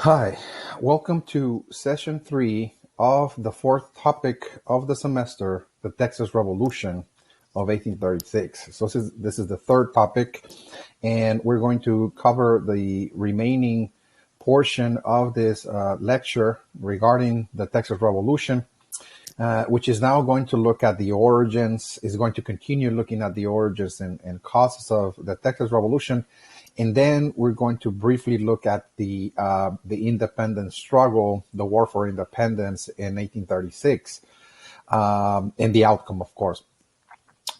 Hi, welcome to session 3 of the fourth topic of the semester, the Texas Revolution of 1836. So this is the third topic, and we're going to cover the remaining portion of this lecture regarding the Texas Revolution, which is now going to look at the origins, is going to continue looking at the origins and causes of the Texas Revolution. And then we're going to briefly look at the independence struggle, the war for independence in 1836, and the outcome, of course.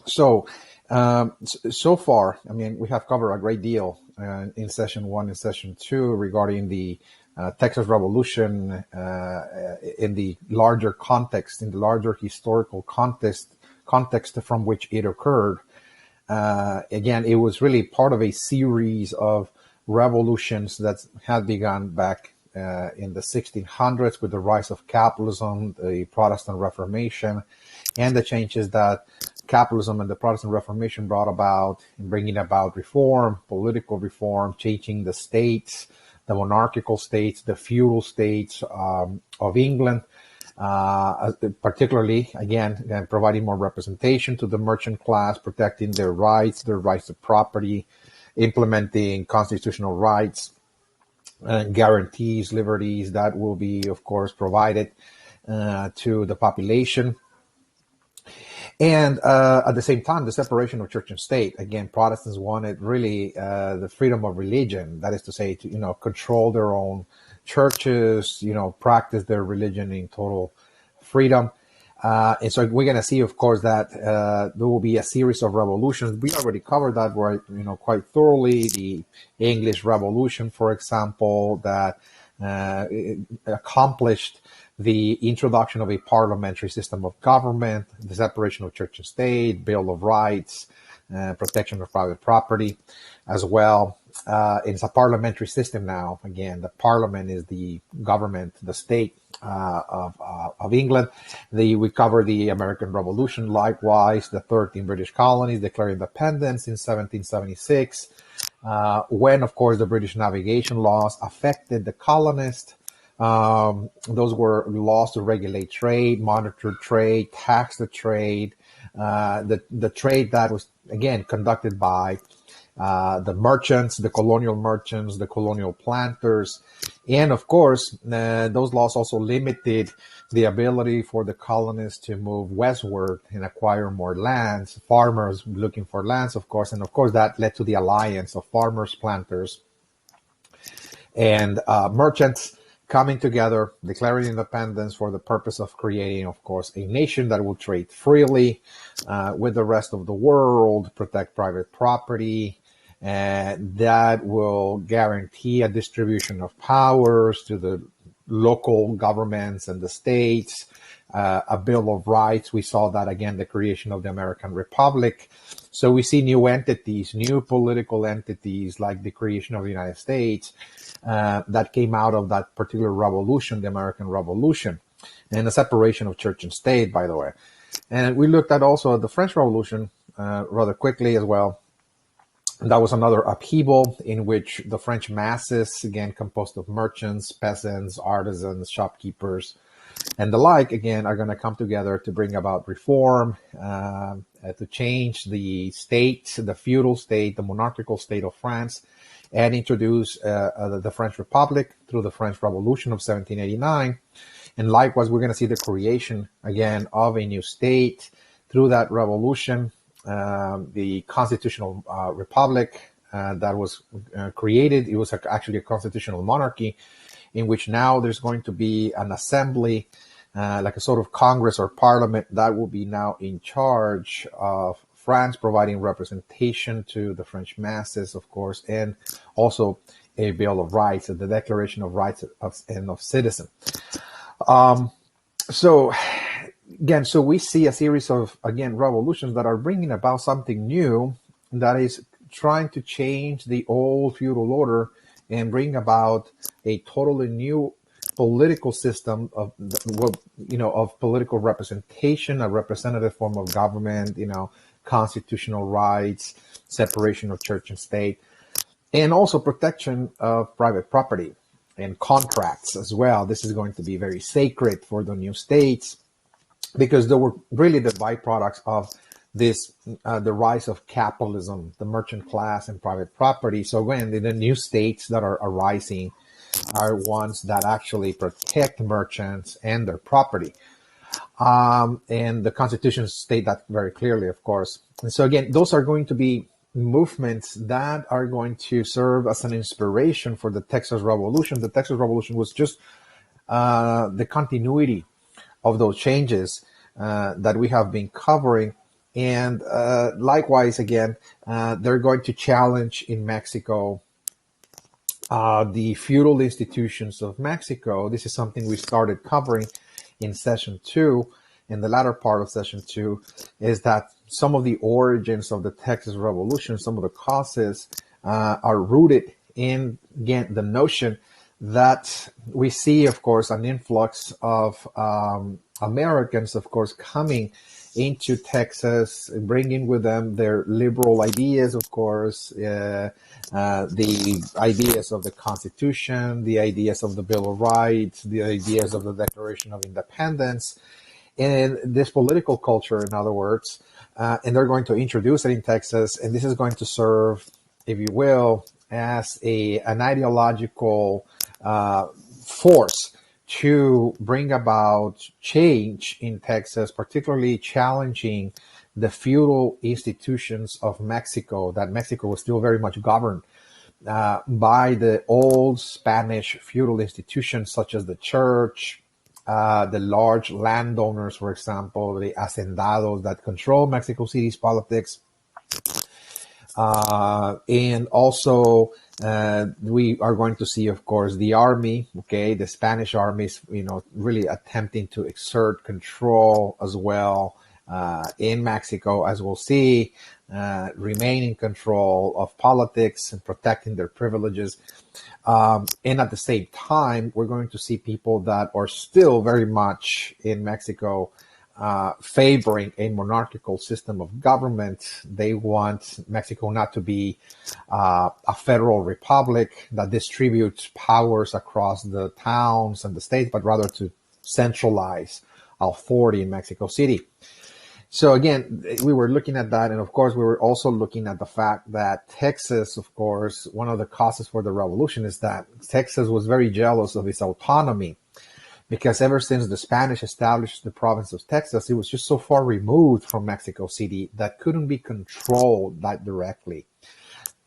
So, so far, I mean, we have covered a great deal in session 1 and session 2 regarding the Texas Revolution in the larger context, in the larger historical context from which it occurred. Again, it was really part of a series of revolutions that had begun back in the 1600s with the rise of capitalism, the Protestant Reformation, and the changes that capitalism and the Protestant Reformation brought about in bringing about reform, political reform, changing the states, the monarchical states, the feudal states of England. Particularly, again, providing more representation to the merchant class, protecting their rights to property, implementing constitutional rights, guarantees, liberties that will be, of course, provided to the population. And at the same time, the separation of church and state. Again, Protestants wanted really the freedom of religion, that is to say, to control their own churches, practice their religion in total freedom. And so we're going to see, of course, that there will be a series of revolutions. We already covered that quite thoroughly. The English Revolution, for example, that accomplished the introduction of a parliamentary system of government, the separation of church and state, Bill of Rights, protection of private property as well. It's a parliamentary system now. Again, the parliament is the government, the state of England. We cover the American Revolution, likewise, the 13 British colonies declared independence in 1776, when, of course, the British navigation laws affected the colonists. Those were laws to regulate trade, monitor trade, tax the trade, the trade that was, again, conducted by the merchants, the colonial planters. And of course, those laws also limited the ability for the colonists to move westward and acquire more lands, farmers looking for lands, of course. And of course, that led to the alliance of farmers, planters, and merchants coming together, declaring independence for the purpose of creating, of course, a nation that will trade freely with the rest of the world, protect private property, and that will guarantee a distribution of powers to the local governments and the states, a Bill of Rights. We saw that, again, the creation of the American Republic. So we see new entities, new political entities, like the creation of the United States, that came out of that particular revolution, the American Revolution, and the separation of church and state, by the way. And we looked at also the French Revolution rather quickly as well. That was another upheaval in which the French masses, again, composed of merchants, peasants, artisans, shopkeepers, and the like, again, are going to come together to bring about reform, to change the state, the feudal state, the monarchical state of France, and introduce the French Republic through the French Revolution of 1789. And likewise, we're going to see the creation, again, of a new state through that revolution, the constitutional republic that was created. It was actually a constitutional monarchy in which now there's going to be an assembly, like a sort of Congress or parliament that will be now in charge of France, providing representation to the French masses, of course, and also a Bill of Rights, the Declaration of Rights of Citizen. So we see a series of, again, revolutions that are bringing about something new that is trying to change the old feudal order and bring about a totally new political system of political representation, a representative form of government, constitutional rights, separation of church and state, and also protection of private property. and contracts as well. This is going to be very sacred for the new states, because they were really the byproducts of this, the rise of capitalism, the merchant class, and private property. So when the new states that are arising are ones that actually protect merchants and their property. And the constitutions state that very clearly, of course. And so again, those are going to be movements that are going to serve as an inspiration for the Texas Revolution. The Texas Revolution was just the continuity of those changes that we have been covering. And likewise, again, they're going to challenge in Mexico the feudal institutions of Mexico. This is something we started covering in session 2. In the latter part of session 2, is that some of the origins of the Texas Revolution, some of the causes are rooted in, again, the notion that we see, of course, an influx of Americans, of course, coming into Texas, bringing with them their liberal ideas, of course, the ideas of the Constitution, the ideas of the Bill of Rights, the ideas of the Declaration of Independence, and this political culture, in other words, and they're going to introduce it in Texas, and this is going to serve, if you will, as an ideological force to bring about change in Texas, particularly challenging the feudal institutions of Mexico, that Mexico was still very much governed by the old Spanish feudal institutions such as the church, the large landowners, for example, the hacendados that control Mexico City's politics. And also, we are going to see, of course, the army, okay, the Spanish armies, really attempting to exert control as well in Mexico, as we'll see, remain in control of politics and protecting their privileges. And at the same time, we're going to see people that are still very much in Mexico favoring a monarchical system of government. They want Mexico not to be a federal republic that distributes powers across the towns and the states, but rather to centralize authority in Mexico City. So again, we were looking at that, and of course, we were also looking at the fact that Texas, of course, one of the causes for the revolution is that Texas was very jealous of its autonomy, because ever since the Spanish established the province of Texas, it was just so far removed from Mexico City that couldn't be controlled that directly.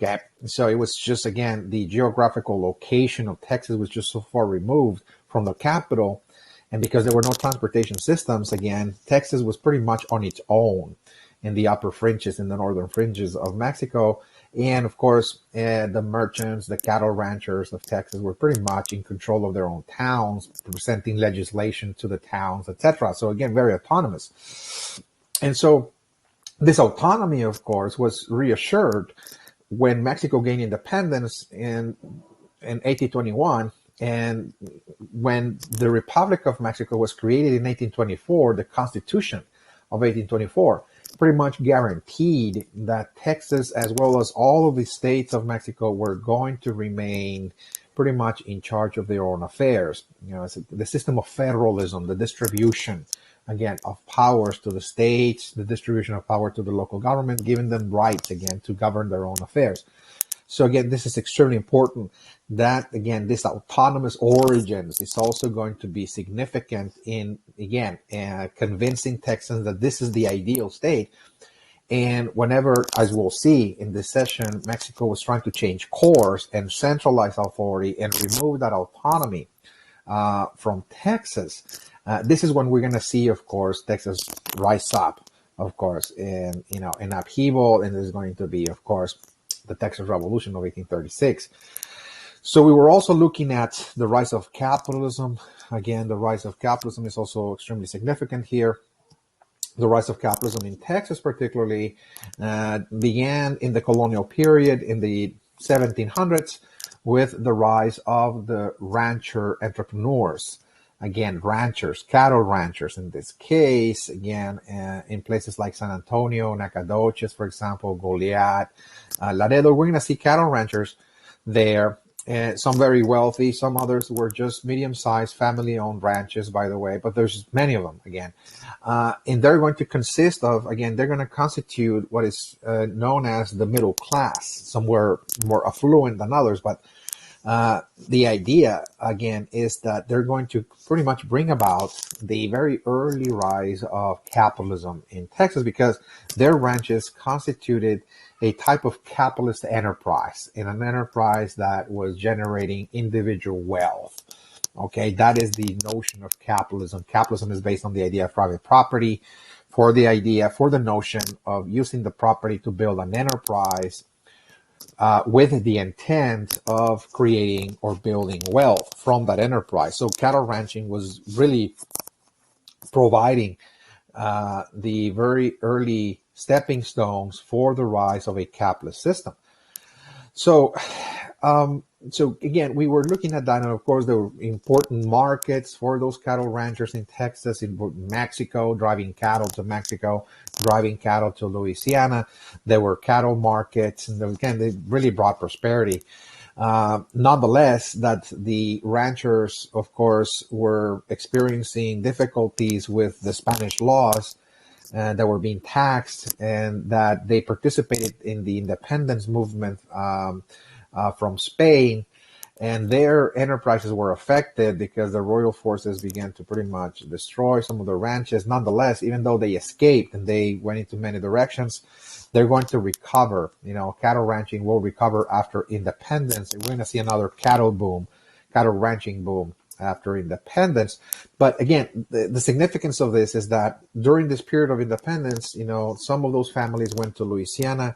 Okay, so it was just, again, the geographical location of Texas was just so far removed from the capital. And because there were no transportation systems, again, Texas was pretty much on its own in the upper fringes, in the northern fringes of Mexico. And of course, the merchants, the cattle ranchers of Texas were pretty much in control of their own towns, presenting legislation to the towns, etc. So again, very autonomous. And so this autonomy, of course, was reassured when Mexico gained independence in 1821. And when the Republic of Mexico was created in 1824, the Constitution of 1824 pretty much guaranteed that Texas, as well as all of the states of Mexico, were going to remain pretty much in charge of their own affairs. The system of federalism, the distribution, again, of powers to the states, the distribution of power to the local government, giving them rights, again, to govern their own affairs. So again, this is extremely important that, again, this autonomous origins is also going to be significant in, again, convincing Texans that this is the ideal state. And whenever, as we'll see in this session, Mexico was trying to change course and centralize authority and remove that autonomy from Texas, this is when we're going to see, of course, Texas rise up, of course, in upheaval. And there's going to be, of course, the Texas Revolution of 1836. So we were also looking at the rise of capitalism. Again, the rise of capitalism is also extremely significant here. The rise of capitalism in Texas particularly began in the colonial period in the 1700s with the rise of the rancher entrepreneurs. Again, ranchers, cattle ranchers in this case, again, in places like San Antonio, Nacogdoches, for example, Goliad, Laredo, we're going to see cattle ranchers there And some very wealthy, some others were just medium-sized family-owned ranches, by the way, but there's many of them again. And they're going to consist of, again, they're going to constitute what is known as the middle class. Some were more affluent than others, but the idea, again, is that they're going to pretty much bring about the very early rise of capitalism in Texas, because their ranches constituted a type of capitalist enterprise, in an enterprise that was generating individual wealth. Okay, that is the notion of capitalism. Capitalism is based on the idea of private property, for the notion of using the property to build an enterprise with the intent of creating or building wealth from that enterprise. So cattle ranching was really providing the very early stepping stones for the rise of a capitalist system. So, so again, we were looking at that, and of course, there were important markets for those cattle ranchers in Texas, in Mexico, driving cattle to Mexico, driving cattle to Louisiana. There were cattle markets, and again, they really brought prosperity. Nonetheless, that the ranchers, of course, were experiencing difficulties with the Spanish laws that were being taxed, and that they participated in the independence movement from Spain, and their enterprises were affected because the royal forces began to pretty much destroy some of the ranches. Nonetheless, even though they escaped and they went into many directions, they're going to recover. You know, cattle ranching will recover after independence, and we're going to see another cattle ranching boom after independence. But again, the significance of this is that during this period of independence, you know, some of those families went to Louisiana,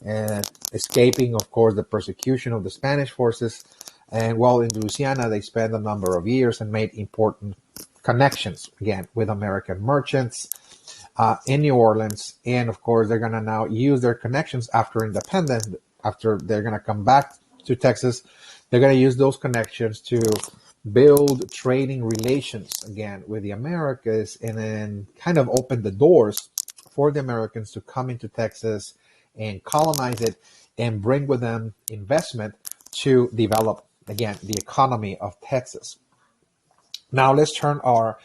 and escaping, of course, the persecution of the Spanish forces. And while in Louisiana, they spent a number of years and made important connections, again, with American merchants in New Orleans. And of course, they're going to now use their connections after independence. After they're going to come back to Texas, they're going to use those connections to build trading relations again with the Americas, and then kind of open the doors for the Americans to come into Texas and colonize it and bring with them investment to develop, again, the economy of Texas. Now let's turn our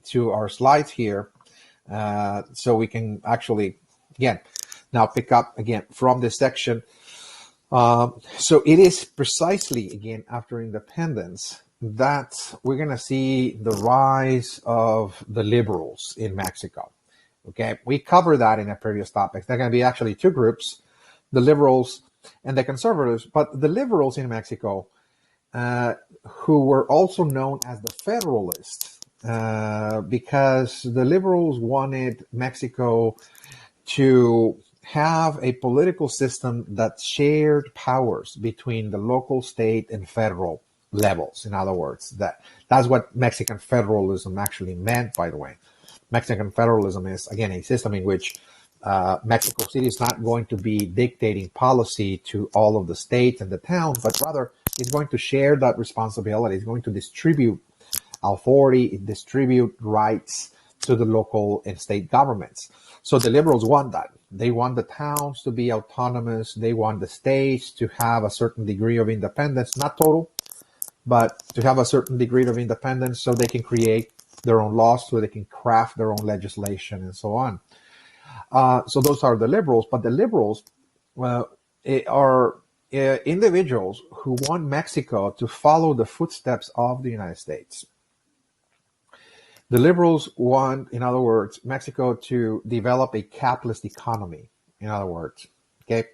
to our slides here, so we can actually, again, now pick up again from this section. So it is precisely, again, after independence that we're going to see the rise of the liberals in Mexico. Okay, we covered that in a previous topic. There are going to be actually two groups, the liberals and the conservatives. But the liberals in Mexico, who were also known as the Federalists, because the liberals wanted Mexico to have a political system that shared powers between the local, state, and federal levels. In other words, that's what Mexican federalism actually meant, by the way. Mexican federalism is, again, a system in which Mexico City is not going to be dictating policy to all of the states and the towns, but rather it's going to share that responsibility. It's going to distribute authority, distribute rights to the local and state governments. So the liberals want that. They want the towns to be autonomous. They want the states to have a certain degree of independence, not total, but to have a certain degree of independence so they can create their own laws, so they can craft their own legislation, and so on. So those are the liberals. But the liberals are individuals who want Mexico to follow the footsteps of the United States. The liberals want, in other words, Mexico to develop a capitalist economy, in other words. Okay.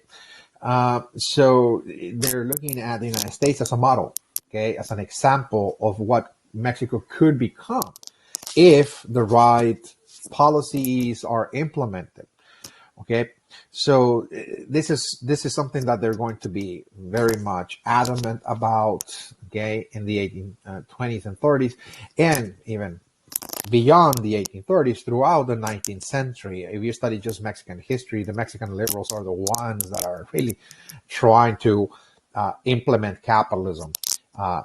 So they're looking at the United States as a model, okay, as an example of what Mexico could become if the right policies are implemented. Okay, so this is something that they're going to be very much adamant about, okay, in the 1820s and 30s, and even beyond the 1830s, throughout the 19th century. If you study just Mexican history, the Mexican liberals are the ones that are really trying to implement capitalism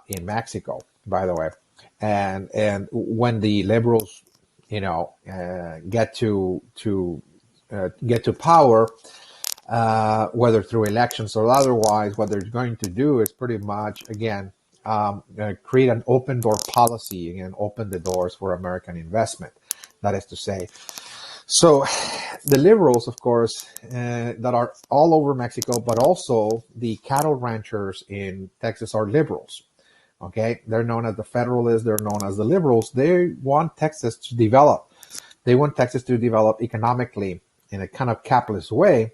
in Mexico, by the way. And when the liberals, get to power, whether through elections or otherwise. What they're going to do is pretty much, again, create an open door policy, again, open the doors for American investment. That is to say, so the liberals, of course, that are all over Mexico, but also the cattle ranchers in Texas are liberals. Okay, they're known as the Federalists. They're known as the liberals. They want Texas to develop. They want Texas to develop economically in a kind of capitalist way.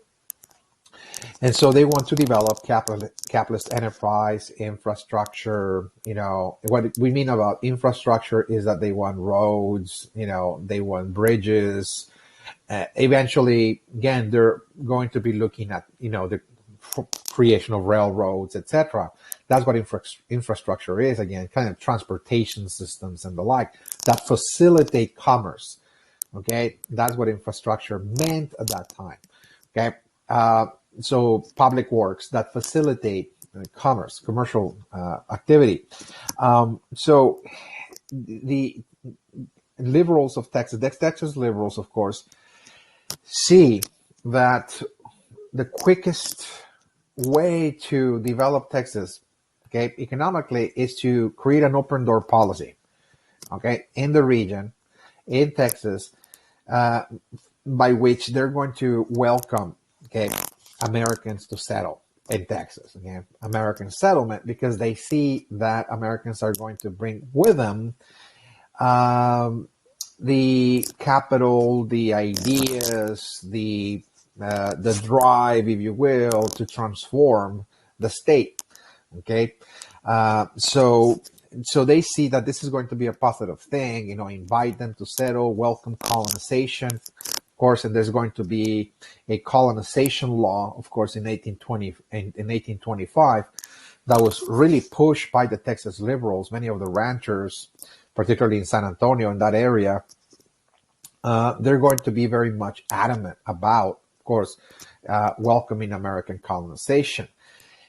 And so they want to develop capitalist enterprise, infrastructure. You know, what we mean about infrastructure is that they want roads, you know, they want bridges. Eventually, again, they're going to be looking at, you know, the creation of railroads, etc. That's what infrastructure is, again, kind of transportation systems and the like that facilitate commerce. Okay, that's what infrastructure meant at that time. Okay, so public works that facilitate commerce, commercial activity. So the liberals of Texas, Texas liberals, of course, see that the quickest way to develop Texas, okay, economically, is to create an open door policy, okay, in the region, in Texas, by which they're going to welcome, okay, Americans to settle in Texas, okay, American settlement, because they see that Americans are going to bring with them the capital, the ideas, the drive, if you will, to transform the state. Okay, so they see that this is going to be a positive thing. You know, invite them to settle, welcome colonization, of course, and there's going to be a colonization law, of course, in 1825, that was really pushed by the Texas liberals. Many of the ranchers, particularly in San Antonio, in that area, they're going to be very much adamant about, of course, welcoming American colonization.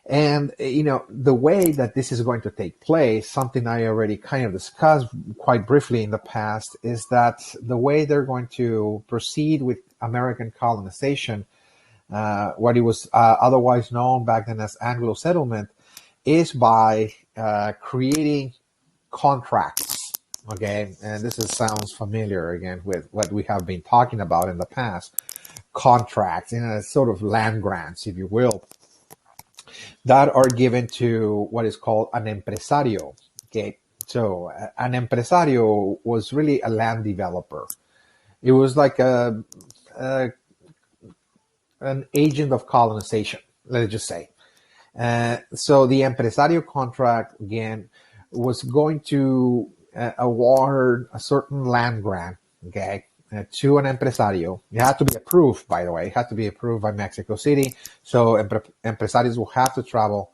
And, you know, the way that this is going to take place, something I already kind of discussed quite briefly in the past, is that the way they're going to proceed with American colonization, what it was otherwise known back then as Anglo settlement, is by creating contracts. Okay, and this sounds familiar again with what we have been talking about in the past. Contracts, you know, sort of land grants, if you will, that are given to what is called an empresario. Okay, so an empresario was really a land developer. It was like an agent of colonization, let's just say. So the empresario contract, again, was going to award a certain land grant, okay, to an empresario. It had to be approved, by the way. It had to be approved by Mexico City. So empresarios will have to travel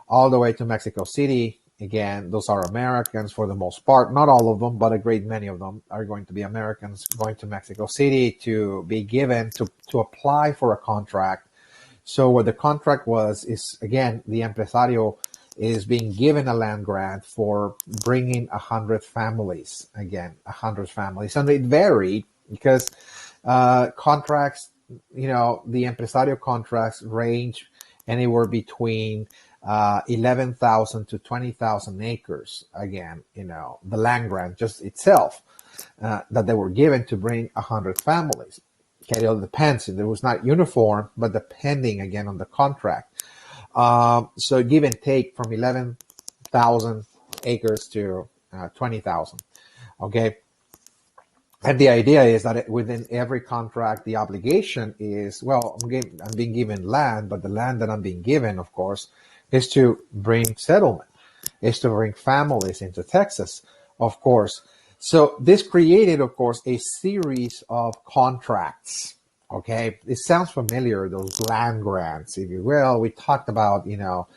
all the way to Mexico City. Again, those are Americans for the most part. Not all of them, but a great many of them are going to be Americans going to Mexico City to be given, to apply for a contract. So what the contract was is, again, the empresario is being given a land grant for bringing 100 families, again, 100 families. And it varied because contracts, you know, the empresario contracts range anywhere between 11,000 to 20,000 acres. Again, you know, the land grant just itself that they were given to bring 100 families. Okay, it all depends. It was not uniform, but depending, again, on the contract. So give and take from 11,000 acres to 20,000. Okay. And the idea is that within every contract, the obligation is, well, I'm being given land, but the land that I'm being given, of course, is to bring settlement, is to bring families into Texas, of course. So this created, of course, a series of contracts. Okay, it sounds familiar, those land grants, if you will. We talked about, you know,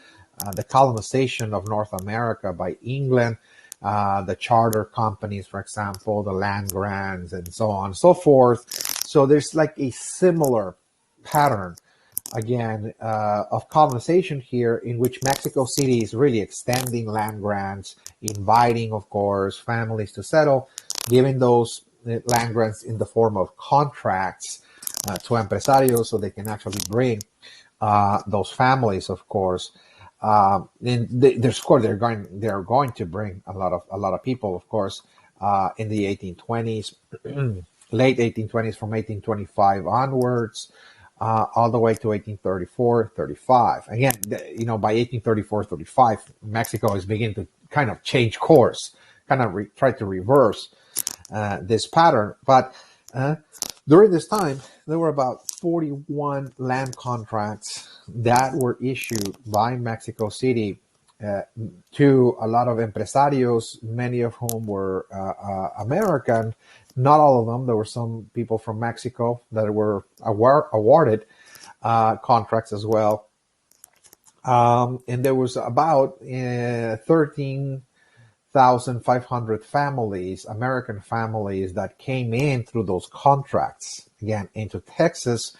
the colonization of North America by England, the charter companies, for example, the land grants, and so on and so forth. So there's like a similar pattern, again, of colonization here, in which Mexico City is really extending land grants, inviting, of course, families to settle, giving those land grants in the form of contracts. to empresarios so they can actually bring those families, of course. And of course, they're going to bring a lot of people, of course, in the 1820s, late 1820s, from 1825 onwards, all the way to 1834, 35. Again, by 1834, 35, Mexico is beginning to kind of change course, kind of try to reverse this pattern. But during this time, there were about 41 land contracts that were issued by Mexico City to a lot of empresarios, many of whom were American. Not all of them. There were some people from Mexico that were awarded contracts as well. And there was about 13,500 families, American families, that came in through those contracts, again, into Texas.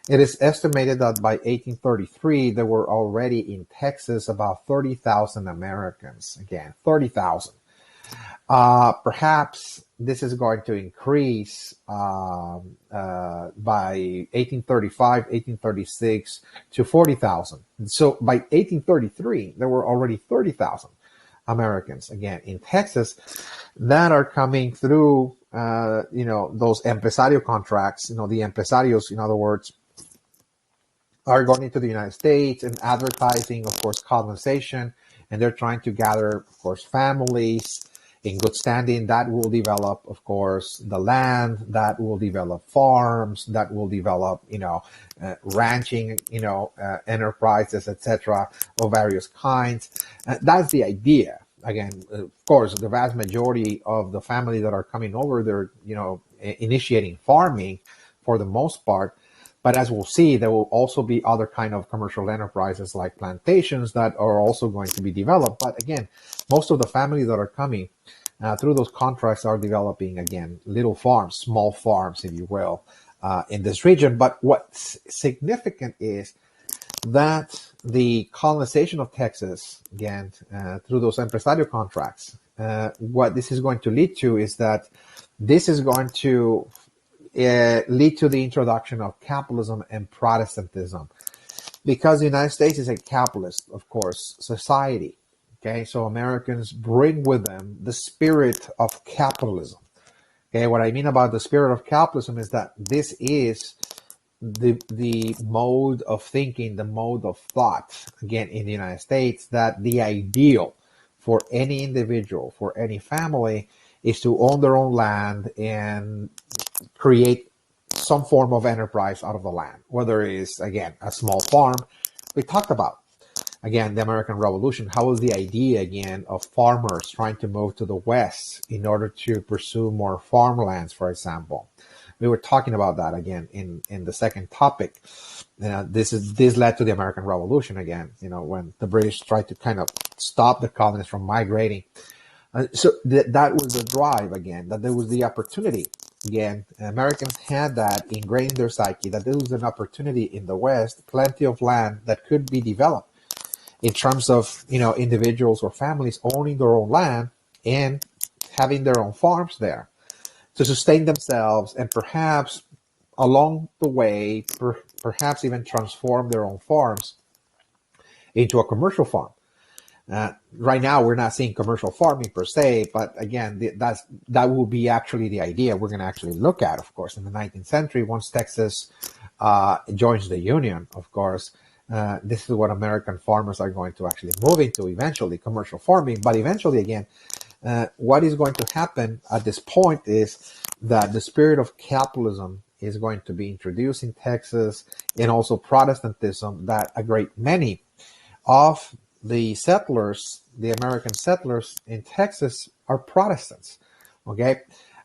It is estimated that by 1833, there were already in Texas about 30,000 Americans. Again, 30,000. Perhaps this is going to increase by 1835, 1836 to 40,000. So by 1833, there were already 30,000 Americans, again, in Texas that are coming through, those empresario contracts. The empresarios, in other words, are going into the United States and advertising, of course, colonization, and they're trying to gather, of course, families in good standing that will develop, of course, the land, that will develop farms, that will develop, ranching, enterprises, etc., of various kinds. That's the idea. Again, of course, the vast majority of the families that are coming over, they're, initiating farming for the most part. But as we'll see, there will also be other kind of commercial enterprises like plantations that are also going to be developed. But again, most of the families that are coming through those contracts are developing, again, little farms, small farms, if you will, in this region. But what's significant is that the colonization of Texas, again, through those empresario contracts, what this is going to lead to is that this is going to lead to the introduction of capitalism and Protestantism, because the United States is a capitalist, of course, society. Okay, so Americans bring with them the spirit of capitalism. Okay, what I mean about the spirit of capitalism is that this is the mode of thinking, the mode of thought, again, in the United States, that the ideal for any individual, for any family, is to own their own land and create some form of enterprise out of the land, whether it is, again, a small farm. We talked about, again, the American Revolution. How was the idea, again, of farmers trying to move to the West in order to pursue more farmlands, for example? We were talking about that, again, in the second topic. This led to the American Revolution, again, when the British tried to kind of stop the colonists from migrating. So that was the drive, again, that there was the opportunity. Again, Americans had that ingrained in their psyche, that there was an opportunity in the West, plenty of land that could be developed in terms of, individuals or families owning their own land and having their own farms there to sustain themselves, and perhaps along the way, perhaps even transform their own farms into a commercial farm. Right now, we're not seeing commercial farming per se, but again, that will be actually the idea we're going to actually look at, of course, in the 19th century, once Texas joins the Union, of course. This is what American farmers are going to actually move into eventually, commercial farming. But eventually, again, what is going to happen at this point is that the spirit of capitalism is going to be introduced in Texas, and also Protestantism, that a great many of the settlers, the American settlers in Texas, are Protestants. Okay.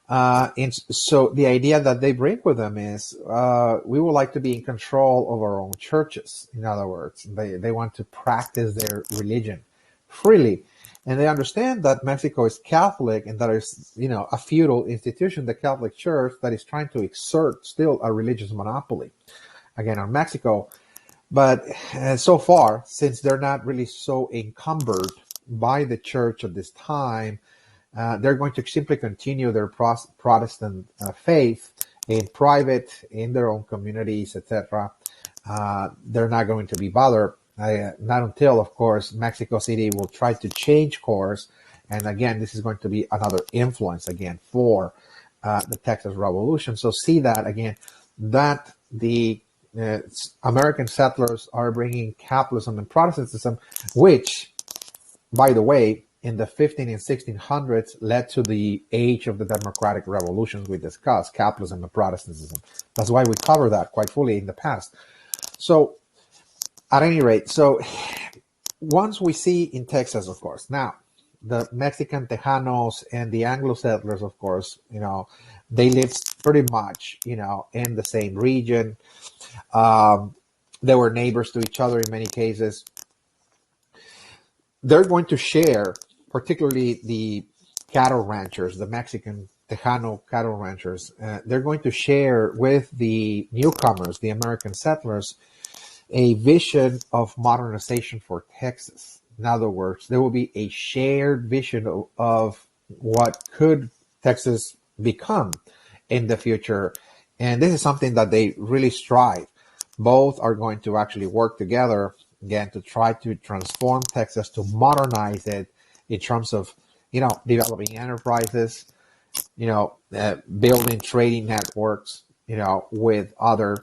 And so the idea that they bring with them is we would like to be in control of our own churches. In other words, they want to practice their religion freely. And they understand that Mexico is Catholic, and that is, a feudal institution, the Catholic Church, that is trying to exert still a religious monopoly, again, on Mexico. But so far, since they're not really so encumbered by the church at this time, they're going to simply continue their Protestant faith in private, in their own communities, etc. They're not going to be bothered. Not until, of course, Mexico City will try to change course. And again, this is going to be another influence again for the Texas Revolution. So see that again, that the American settlers are bringing capitalism and Protestantism, which, by the way, in the 15 and 1600s led to the age of the democratic revolutions we discussed, capitalism and Protestantism. That's why we covered that quite fully in the past. So at any rate, so once we see in Texas, of course, now the Mexican Tejanos and the Anglo settlers, of course, they lived pretty much, in the same region. They were neighbors to each other in many cases. They're going to share, particularly the cattle ranchers, the Mexican Tejano cattle ranchers, they're going to share with the newcomers, the American settlers, a vision of modernization for Texas. In other words, there will be a shared vision of what could Texas become in the future. And this is something that they really strive. Both are going to actually work together, again, to try to transform Texas, to modernize it in terms of, developing enterprises, building trading networks, with other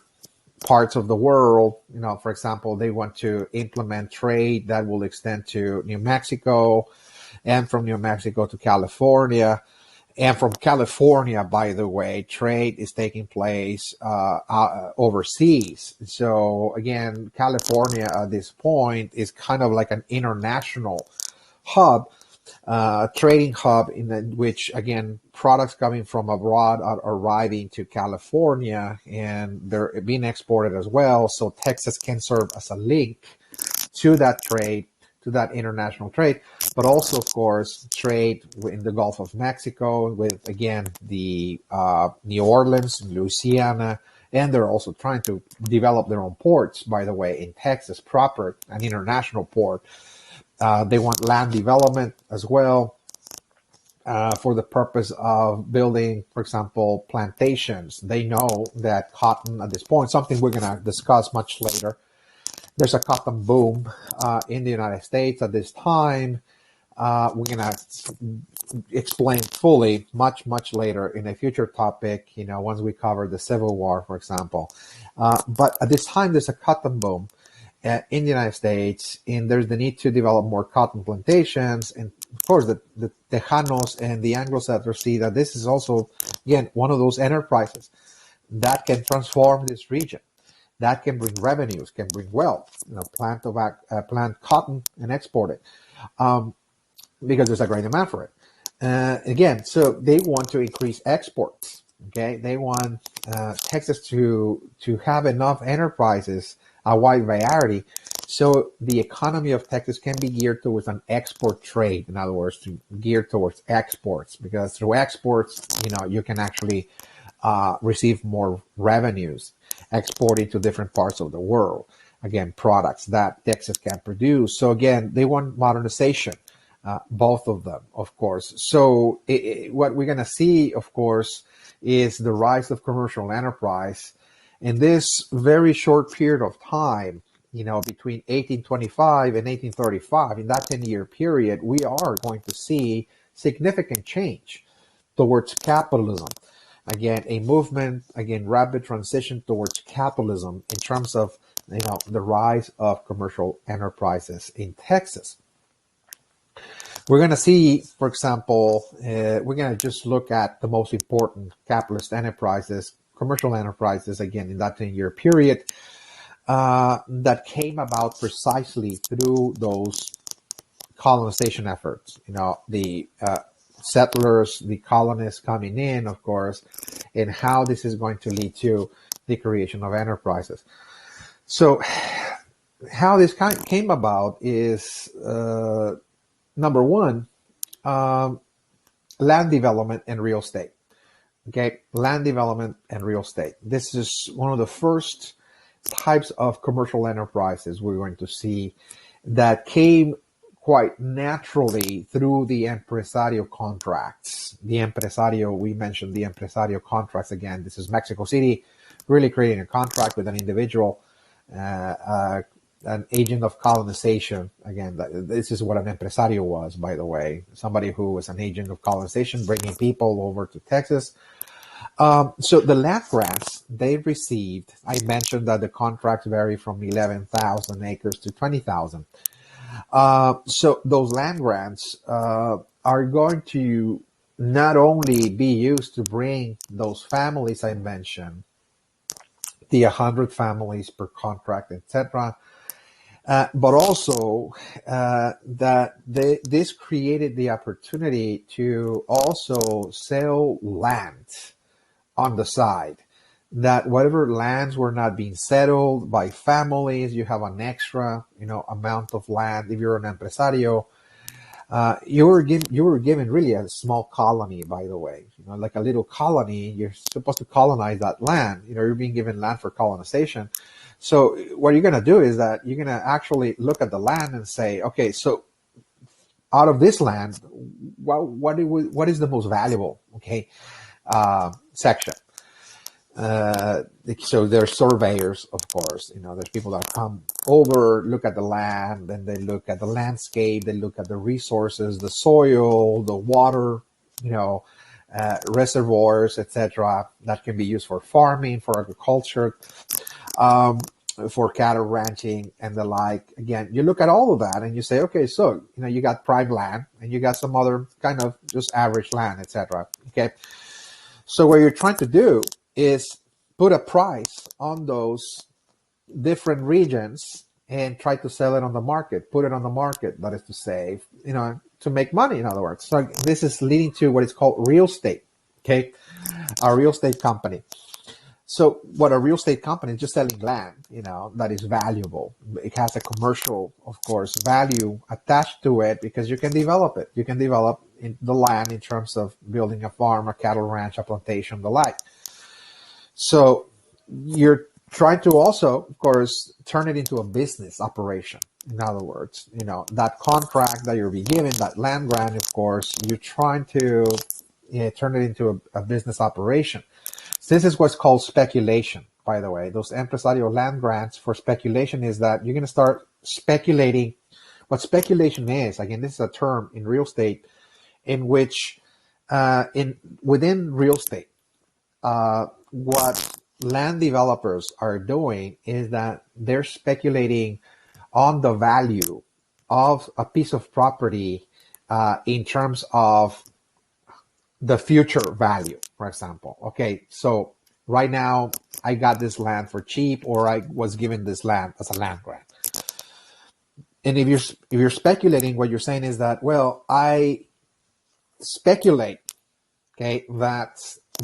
parts of the world. For example, they want to implement trade that will extend to New Mexico, and from New Mexico to California. And from California, by the way, trade is taking place overseas. So again, California at this point is kind of like an international hub, trading hub, which, again, products coming from abroad are arriving to California and they're being exported as well. So Texas can serve as a link to that trade, to that international trade, but also, of course, trade in the Gulf of Mexico with, again, the New Orleans, Louisiana, and they're also trying to develop their own ports, by the way, in Texas proper, an international port. They want land development as well for the purpose of building, for example, plantations. They know that cotton at this point, something we're going to discuss much later, there's a cotton boom in the United States at this time. We're going to explain fully much, much later in a future topic, once we cover the Civil War, for example. But at this time, there's a cotton boom in the United States, and there's the need to develop more cotton plantations. And of course, the Tejanos and the Anglo settlers see that this is also, again, one of those enterprises that can transform this region, that can bring revenues, can bring wealth, plant cotton and export it, because there's a great demand for it. Again, so they want to increase exports. Okay, they want Texas to have enough enterprises, a wide variety, so the economy of Texas can be geared towards an export trade. In other words, to gear towards exports, because through exports, you can actually receive more revenues, exporting to different parts of the world. Again, products that Texas can produce. So again, they want modernization, both of them, of course. So what we're going to see, of course, is the rise of commercial enterprise. In this very short period of time, between 1825 and 1835, in that 10-year period, we are going to see significant change towards capitalism. Again, a movement, rapid transition towards capitalism in terms of, the rise of commercial enterprises in Texas. We're going to see, for example, we're going to just look at the most important capitalist enterprises, commercial enterprises, again, in that 10-year period, that came about precisely through those colonization efforts. The settlers, the colonists coming in, of course, and how this is going to lead to the creation of enterprises. So how this came about is, number one, land development and real estate. Okay, land development and real estate. This is one of the first types of commercial enterprises we're going to see that came quite naturally through the empresario contracts. The empresario, we mentioned the empresario contracts again. This is Mexico City really creating a contract with an individual, an agent of colonization. Again, this is what an empresario was, by the way. Somebody who was an agent of colonization, bringing people over to Texas. So the land grants they've received, I mentioned that the contracts vary from 11,000 acres to 20,000. So those land grants are going to not only be used to bring those families I mentioned, the 100 families per contract, etc., but also that this created the opportunity to also sell land on the side. That whatever lands were not being settled by families, you have an extra, amount of land. If you're an empresario, you were given really a small colony, by the way, like a little colony. You're supposed to colonize that land. You're being given land for colonization. So what you're going to do is that you're going to actually look at the land and say, okay, so out of this land, what is the most valuable, section? So there's surveyors, of course, there's people that come over, look at the land, and they look at the landscape, they look at the resources, the soil, the water, reservoirs, etc., that can be used for farming, for agriculture, for cattle ranching and the like. Again, you look at all of that and you say, okay, so, you got prime land and you got some other kind of just average land, etc. Okay. So what you're trying to do is put a price on those different regions and try to sell it on the market, put it on the market, that is to say, to make money, in other words. So this is leading to what is called real estate, a real estate company. So what a real estate company is just selling land, that is valuable. It has a commercial, of course, value attached to it because you can develop it. You can develop the land in terms of building a farm, a cattle ranch, a plantation, the like. So you're trying to also, of course, turn it into a business operation. In other words, that contract that you're being given, that land grant, of course, you're trying to turn it into a business operation. This is what's called speculation, by the way. Those empresarial land grants for speculation is that you're going to start speculating. What speculation is, again, this is a term in real estate in which within real estate, what land developers are doing is that they're speculating on the value of a piece of property in terms of the future value, for example. Okay, so right now I got this land for cheap, or I was given this land as a land grant. And if you're speculating, what you're saying is that, well, I speculate, that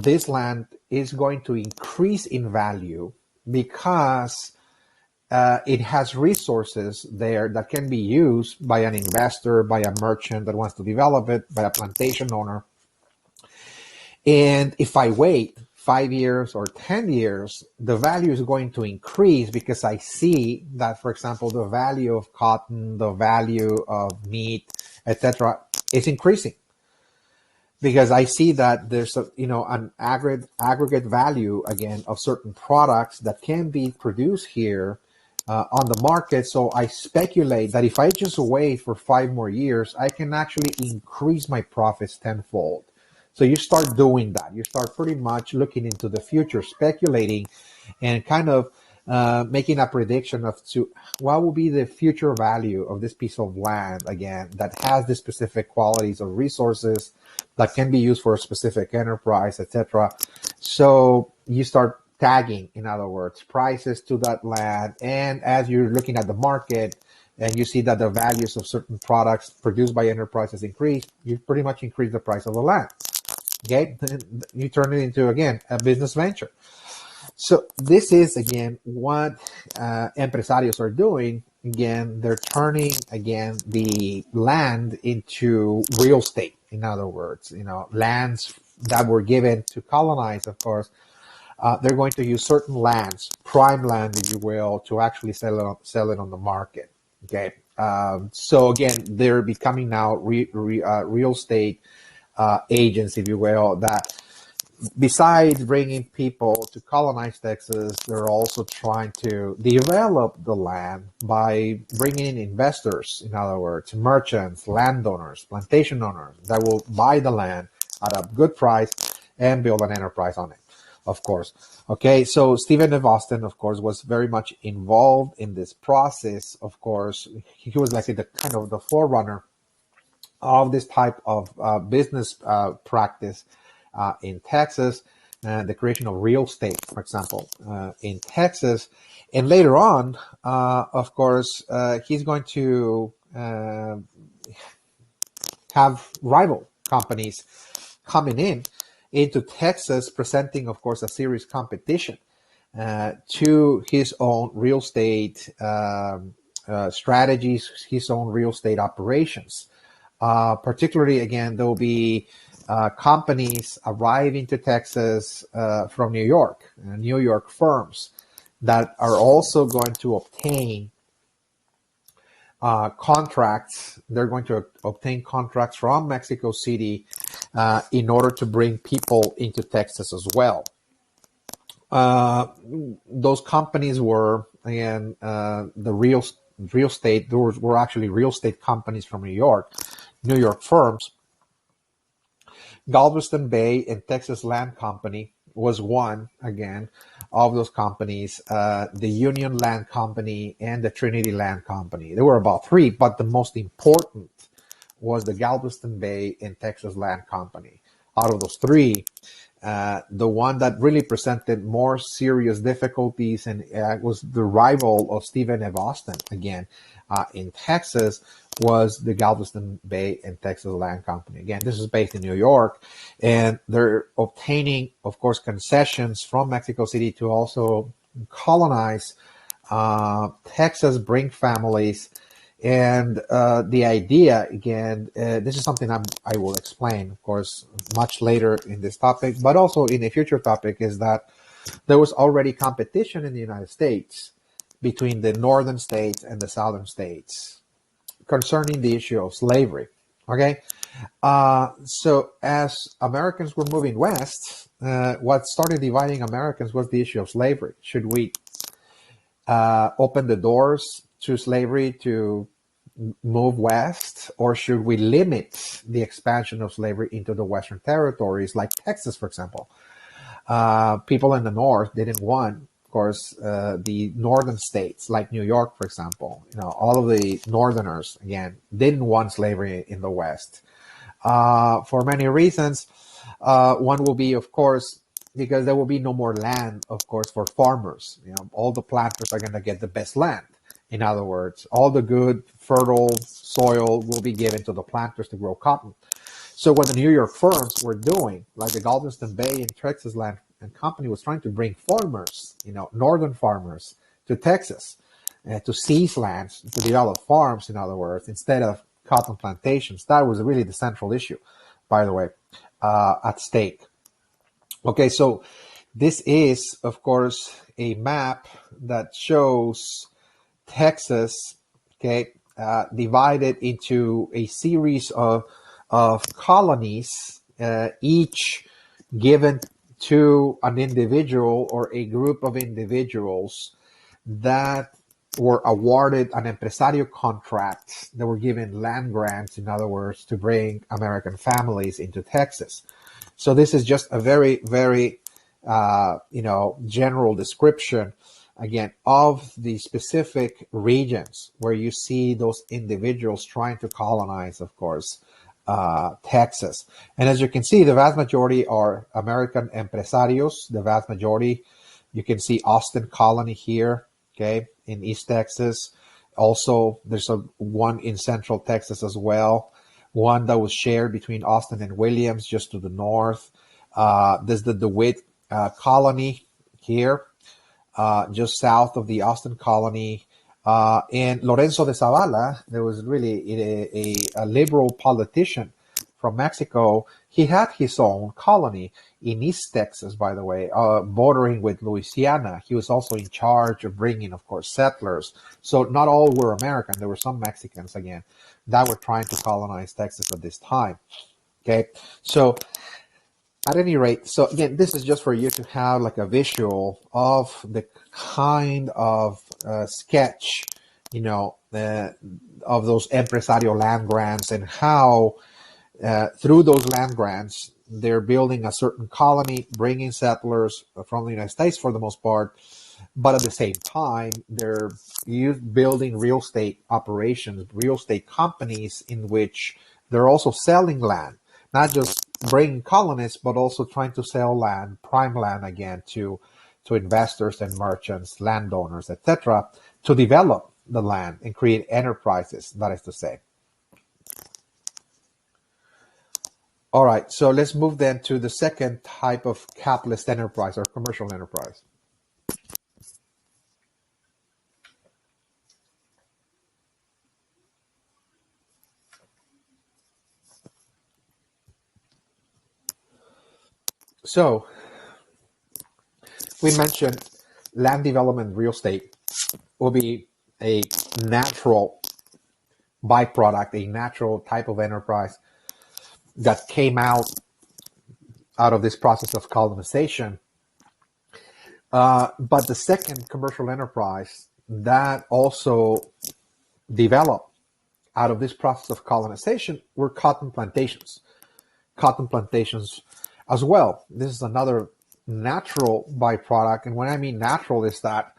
this land is going to increase in value because it has resources there that can be used by an investor, by a merchant that wants to develop it, by a plantation owner. And if I wait 5 years or 10 years, the value is going to increase because I see that, for example, the value of cotton, the value of meat, etc., is increasing. Because I see that there's an aggregate value, again, of certain products that can be produced here on the market. So I speculate that if I just wait for 5 more years, I can actually increase my profits tenfold. So you start doing that. You start pretty much looking into the future, speculating, and kind of making a prediction of what will be the future value of this piece of land, again, that has the specific qualities of resources that can be used for a specific enterprise, etc. So you start tagging, in other words, prices to that land. And as you're looking at the market and you see that the values of certain products produced by enterprises increase, you pretty much increase the price of the land. Okay, you turn it into, again, a business venture. So this is, again, what empresarios are doing. Again, they're turning, again, the land into real estate. In other words, lands that were given to colonize, of course, they're going to use certain lands, prime land, if you will, to actually sell it on the market. Okay, So again, they're becoming now real estate agents, if you will, that besides bringing people to colonize Texas, they're also trying to develop the land by bringing in investors, in other words, merchants, landowners, plantation owners that will buy the land at a good price and build an enterprise on it, of course. Okay, so Stephen F. Austin, of course, was very much involved in this process. Of course, he was like the kind of the forerunner of this type of business practice in Texas, the creation of real estate, for example, in Texas. And later on, of course, he's going to have rival companies coming in into Texas, presenting, of course, a serious competition to his own real estate strategies, his own real estate operations. Particularly, again, there will be companies arriving to Texas from New York firms that are also going to obtain contracts. They're going to obtain contracts from Mexico City in order to bring people into Texas as well. Those companies were, again, the real estate. Those were actually real estate companies from New York firms. Galveston Bay and Texas Land Company was one, again, of those companies. The Union Land Company and the Trinity Land Company. There were about three, but the most important was the Galveston Bay and Texas Land Company. Out of those three, the one that really presented more serious difficulties and was the rival of Stephen F. Austin, again, in Texas, was the Galveston Bay and Texas Land Company. Again, this is based in New York, and they're obtaining, of course, concessions from Mexico City to also colonize Texas, bring families. And the idea, again, this is something I will explain, of course, much later in this topic, but also in a future topic, is that there was already competition in the United States between the northern states and the southern states concerning the issue of slavery. Okay, so as Americans were moving west, what started dividing Americans was the issue of slavery. Should we open the doors to slavery to move west, or should we limit the expansion of slavery into the Western territories, like Texas, for example? People in the North didn't want, of course, the northern states, like New York, for example. All of the Northerners, again, didn't want slavery in the West for many reasons. One will be, of course, because there will be no more land, of course, for farmers. All the planters are going to get the best land. In other words, all the good, fertile soil will be given to the planters to grow cotton. So what the New York firms were doing, like the Galveston Bay and Texas Land and Company, was trying to bring farmers, northern farmers, to Texas to seize lands, to develop farms, in other words, instead of cotton plantations. That was really the central issue, by the way, at stake. Okay, so this is, of course, a map that shows Texas, okay, divided into a series of colonies, each given to an individual or a group of individuals that were awarded an empresario contract, that were given land grants, in other words, to bring American families into Texas. So this is just a very, very, general description, again, of the specific regions where you see those individuals trying to colonize, of course, Texas. And as you can see, the vast majority are American empresarios. The vast majority, you can see Austin Colony here, okay, in East Texas. Also, there's one in Central Texas as well. One that was shared between Austin and Williams, just to the north. There's the DeWitt Colony here, just south of the Austin Colony. And Lorenzo de Zavala, there was really a liberal politician from Mexico. He had his own colony in East Texas, by the way, bordering with Louisiana. He was also in charge of bringing, of course, settlers. So not all were American. There were some Mexicans, again, that were trying to colonize Texas at this time. Okay, so at any rate, so again, this is just for you to have like a visual of the kind of sketch, of those empresario land grants, and how through those land grants, they're building a certain colony, bringing settlers from the United States for the most part, but at the same time, they're building real estate operations, real estate companies in which they're also selling land, not just bringing colonists, but also trying to sell land, prime land again, to investors and merchants, landowners, etc., to develop the land and create enterprises, that is to say. All right, so let's move then to the second type of capitalist enterprise or commercial enterprise. So we mentioned land development, real estate will be a natural byproduct, a natural type of enterprise that came out of this process of colonization. But the second commercial enterprise that also developed out of this process of colonization were cotton plantations. Cotton plantations as well. This is another natural byproduct. And when I mean natural is that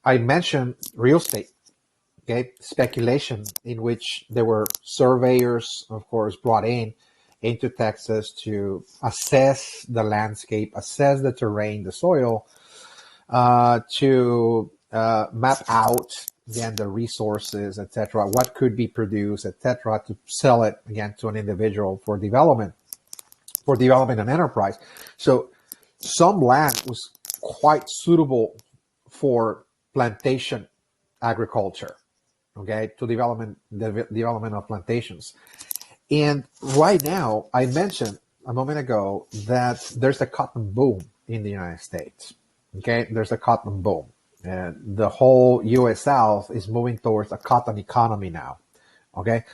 I mentioned real estate, okay, speculation, in which there were surveyors, of course, brought into Texas to assess the landscape, assess the terrain, the soil, to map out again the resources, etc., what could be produced, etc., to sell it again to an individual for development and enterprise. So some land was quite suitable for plantation agriculture, okay, to the development of plantations. And right now, I mentioned a moment ago that there's a cotton boom in the United States. Okay, there's a cotton boom. And the whole U.S. South is moving towards a cotton economy now. Okay,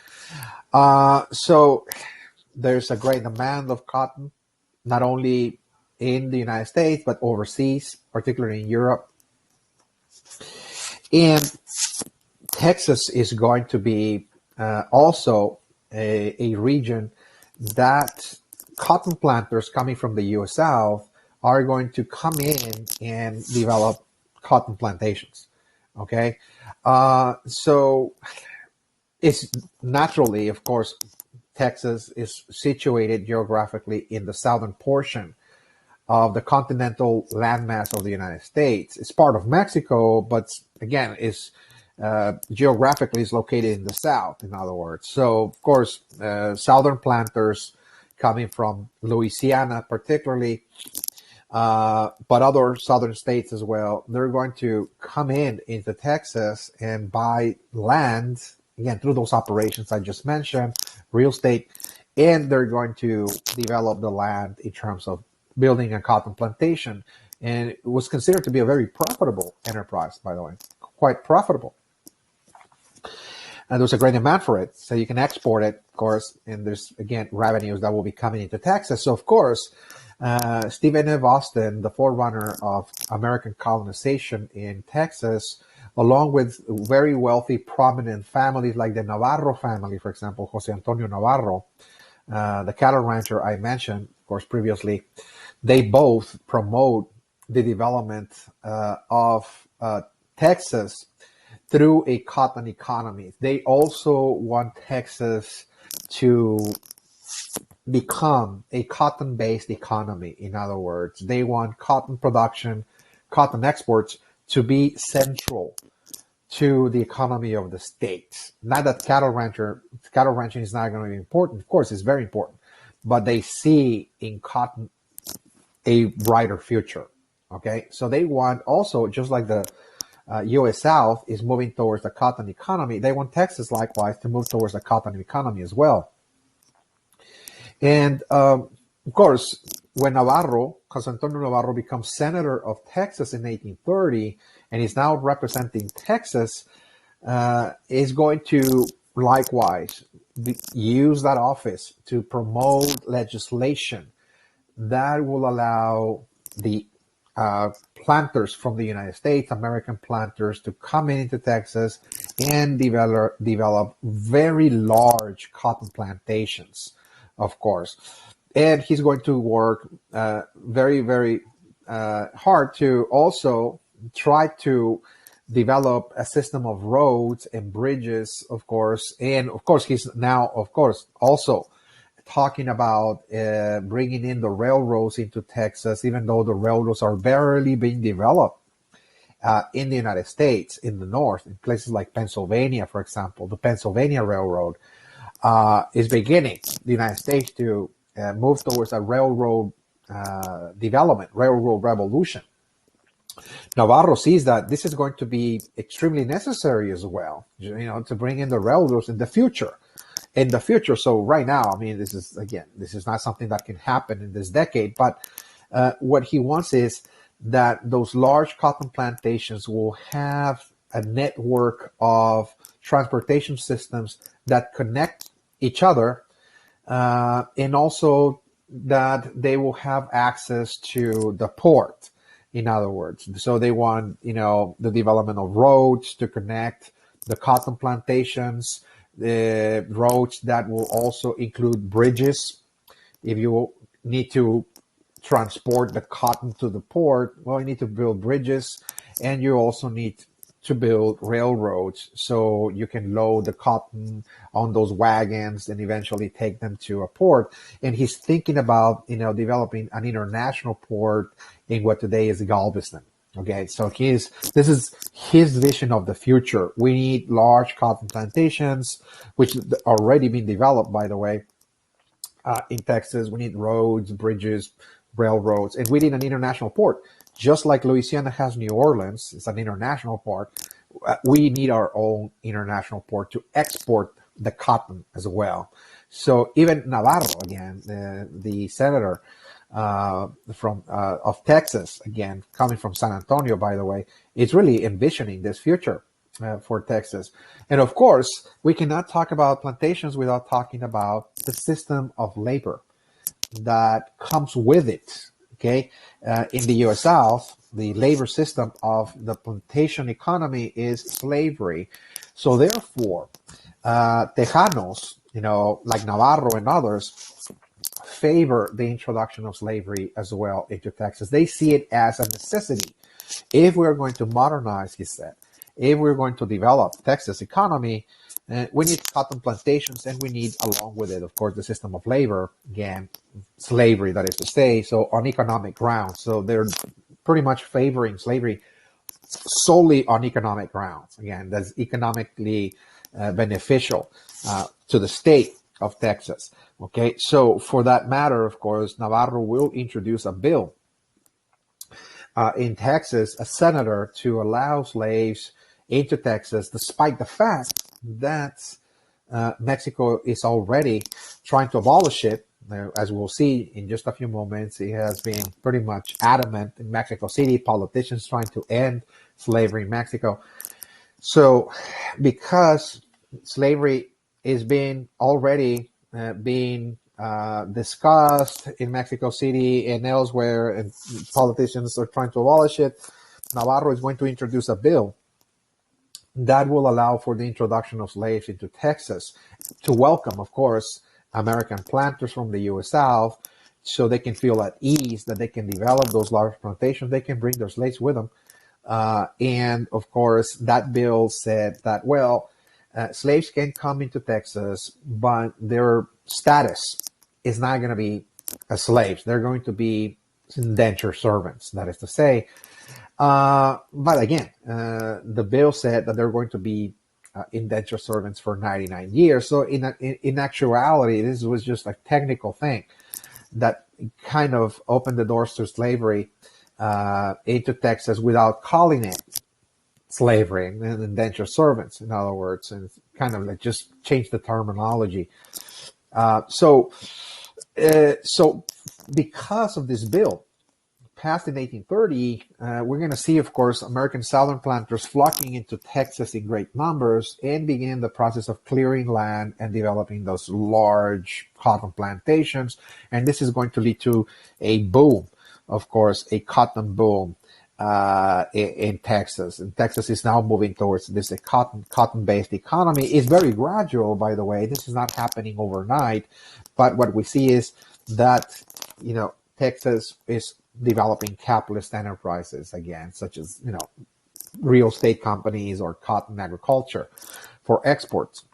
so there's a great demand of cotton, not only in the United States, but overseas, particularly in Europe. And Texas is going to be also a region that cotton planters coming from the U.S. South are going to come in and develop cotton plantations. Okay, so it's naturally, of course, Texas is situated geographically in the southern portion of the continental landmass of the United States. It's part of Mexico, but again, is geographically is located in the south, in other words. So, of course, southern planters coming from Louisiana particularly, but other southern states as well, they're going to come into Texas and buy land, again, through those operations I just mentioned, real estate, and they're going to develop the land in terms of building a cotton plantation. And it was considered to be a very profitable enterprise, by the way, quite profitable. And there's a great demand for it. So you can export it, of course, and there's, again, revenues that will be coming into Texas. So, of course, Stephen F. Austin, the forerunner of American colonization in Texas, along with very wealthy, prominent families like the Navarro family, for example, Jose Antonio Navarro, the cattle rancher I mentioned, of course, previously, they both promote the development of Texas through a cotton economy. They also want Texas to become a cotton-based economy. In other words, they want cotton production, cotton exports to be central to the economy of the state. Not that cattle ranching is not going to be important. Of course, it's very important, but they see in cotton a brighter future. Okay, so they want also, just like the U.S. South is moving towards the cotton economy, they want Texas likewise to move towards the cotton economy as well. And of course, when Navarro, Jose Antonio Navarro, becomes senator of Texas in 1830, and is now representing Texas, is going to likewise use that office to promote legislation that will allow the planters from the United States, American planters, to come into Texas and develop very large cotton plantations, of course. And he's going to work very, very hard to also try to develop a system of roads and bridges, of course. And of course, he's now, of course, also talking about bringing in the railroads into Texas, even though the railroads are barely being developed in the United States, in the North, in places like Pennsylvania, for example. The Pennsylvania Railroad is beginning the United States to move towards a railroad development, railroad revolution. Navarro sees that this is going to be extremely necessary as well, to bring in the railroads in the future. So right now, I mean, this is not something that can happen in this decade, but what he wants is that those large cotton plantations will have a network of transportation systems that connect each other, and also that they will have access to the port, in other words. So they want, the development of roads to connect the cotton plantations, the roads that will also include bridges. If you need to transport the cotton to the port, well, you need to build bridges, and you also need to build railroads so you can load the cotton on those wagons and eventually take them to a port. And he's thinking about, developing an international port in what today is Galveston. Okay, so this is his vision of the future. We need large cotton plantations, which are already been developed, by the way, in Texas. We need roads, bridges, railroads, and we need an international port. Just like Louisiana has New Orleans, it's an international port. We need our own international port to export the cotton as well. So even Navarro, again, the senator of Texas, again, coming from San Antonio, by the way, is really envisioning this future for Texas. And of course, we cannot talk about plantations without talking about the system of labor that comes with it. Okay, in the U.S. South, the labor system of the plantation economy is slavery. So therefore, Tejanos, like Navarro and others, favor the introduction of slavery as well into Texas. They see it as a necessity. If we're going to modernize, he said, if we're going to develop Texas economy, we need cotton plantations, and we need, along with it, of course, the system of labor, again, slavery, that is to say, so on economic grounds. So they're pretty much favoring slavery solely on economic grounds. Again, that's economically beneficial to the state of Texas. Okay, so for that matter, of course, Navarro will introduce a bill in Texas, a senator, to allow slaves into Texas, despite the fact that Mexico is already trying to abolish it. As we'll see in just a few moments, he has been pretty much adamant in Mexico City, politicians trying to end slavery in Mexico. So because slavery is being already being discussed in Mexico City and elsewhere, and politicians are trying to abolish it, Navarro is going to introduce a bill that will allow for the introduction of slaves into Texas, to welcome, of course, American planters from the U.S. South, so they can feel at ease that they can develop those large plantations. They can bring their slaves with them. And of course, that bill said that, slaves can come into Texas, but their status is not going to be as slaves. They're going to be indentured servants, that is to say. But again, the bill said that they're going to be indentured servants for 99 years. So in actuality, this was just a technical thing that kind of opened the doors to slavery into Texas without calling it slavery and indentured servants, in other words, and kind of like just change the terminology. So because of this bill passed in 1830, we're going to see, of course, American Southern planters flocking into Texas in great numbers and begin the process of clearing land and developing those large cotton plantations. And this is going to lead to a boom, of course, a cotton boom in Texas. And Texas is now moving towards this cotton-based economy. It's very gradual, by the way. This is not happening overnight. But what we see is that, Texas is developing capitalist enterprises again, such as, real estate companies or cotton agriculture for exports.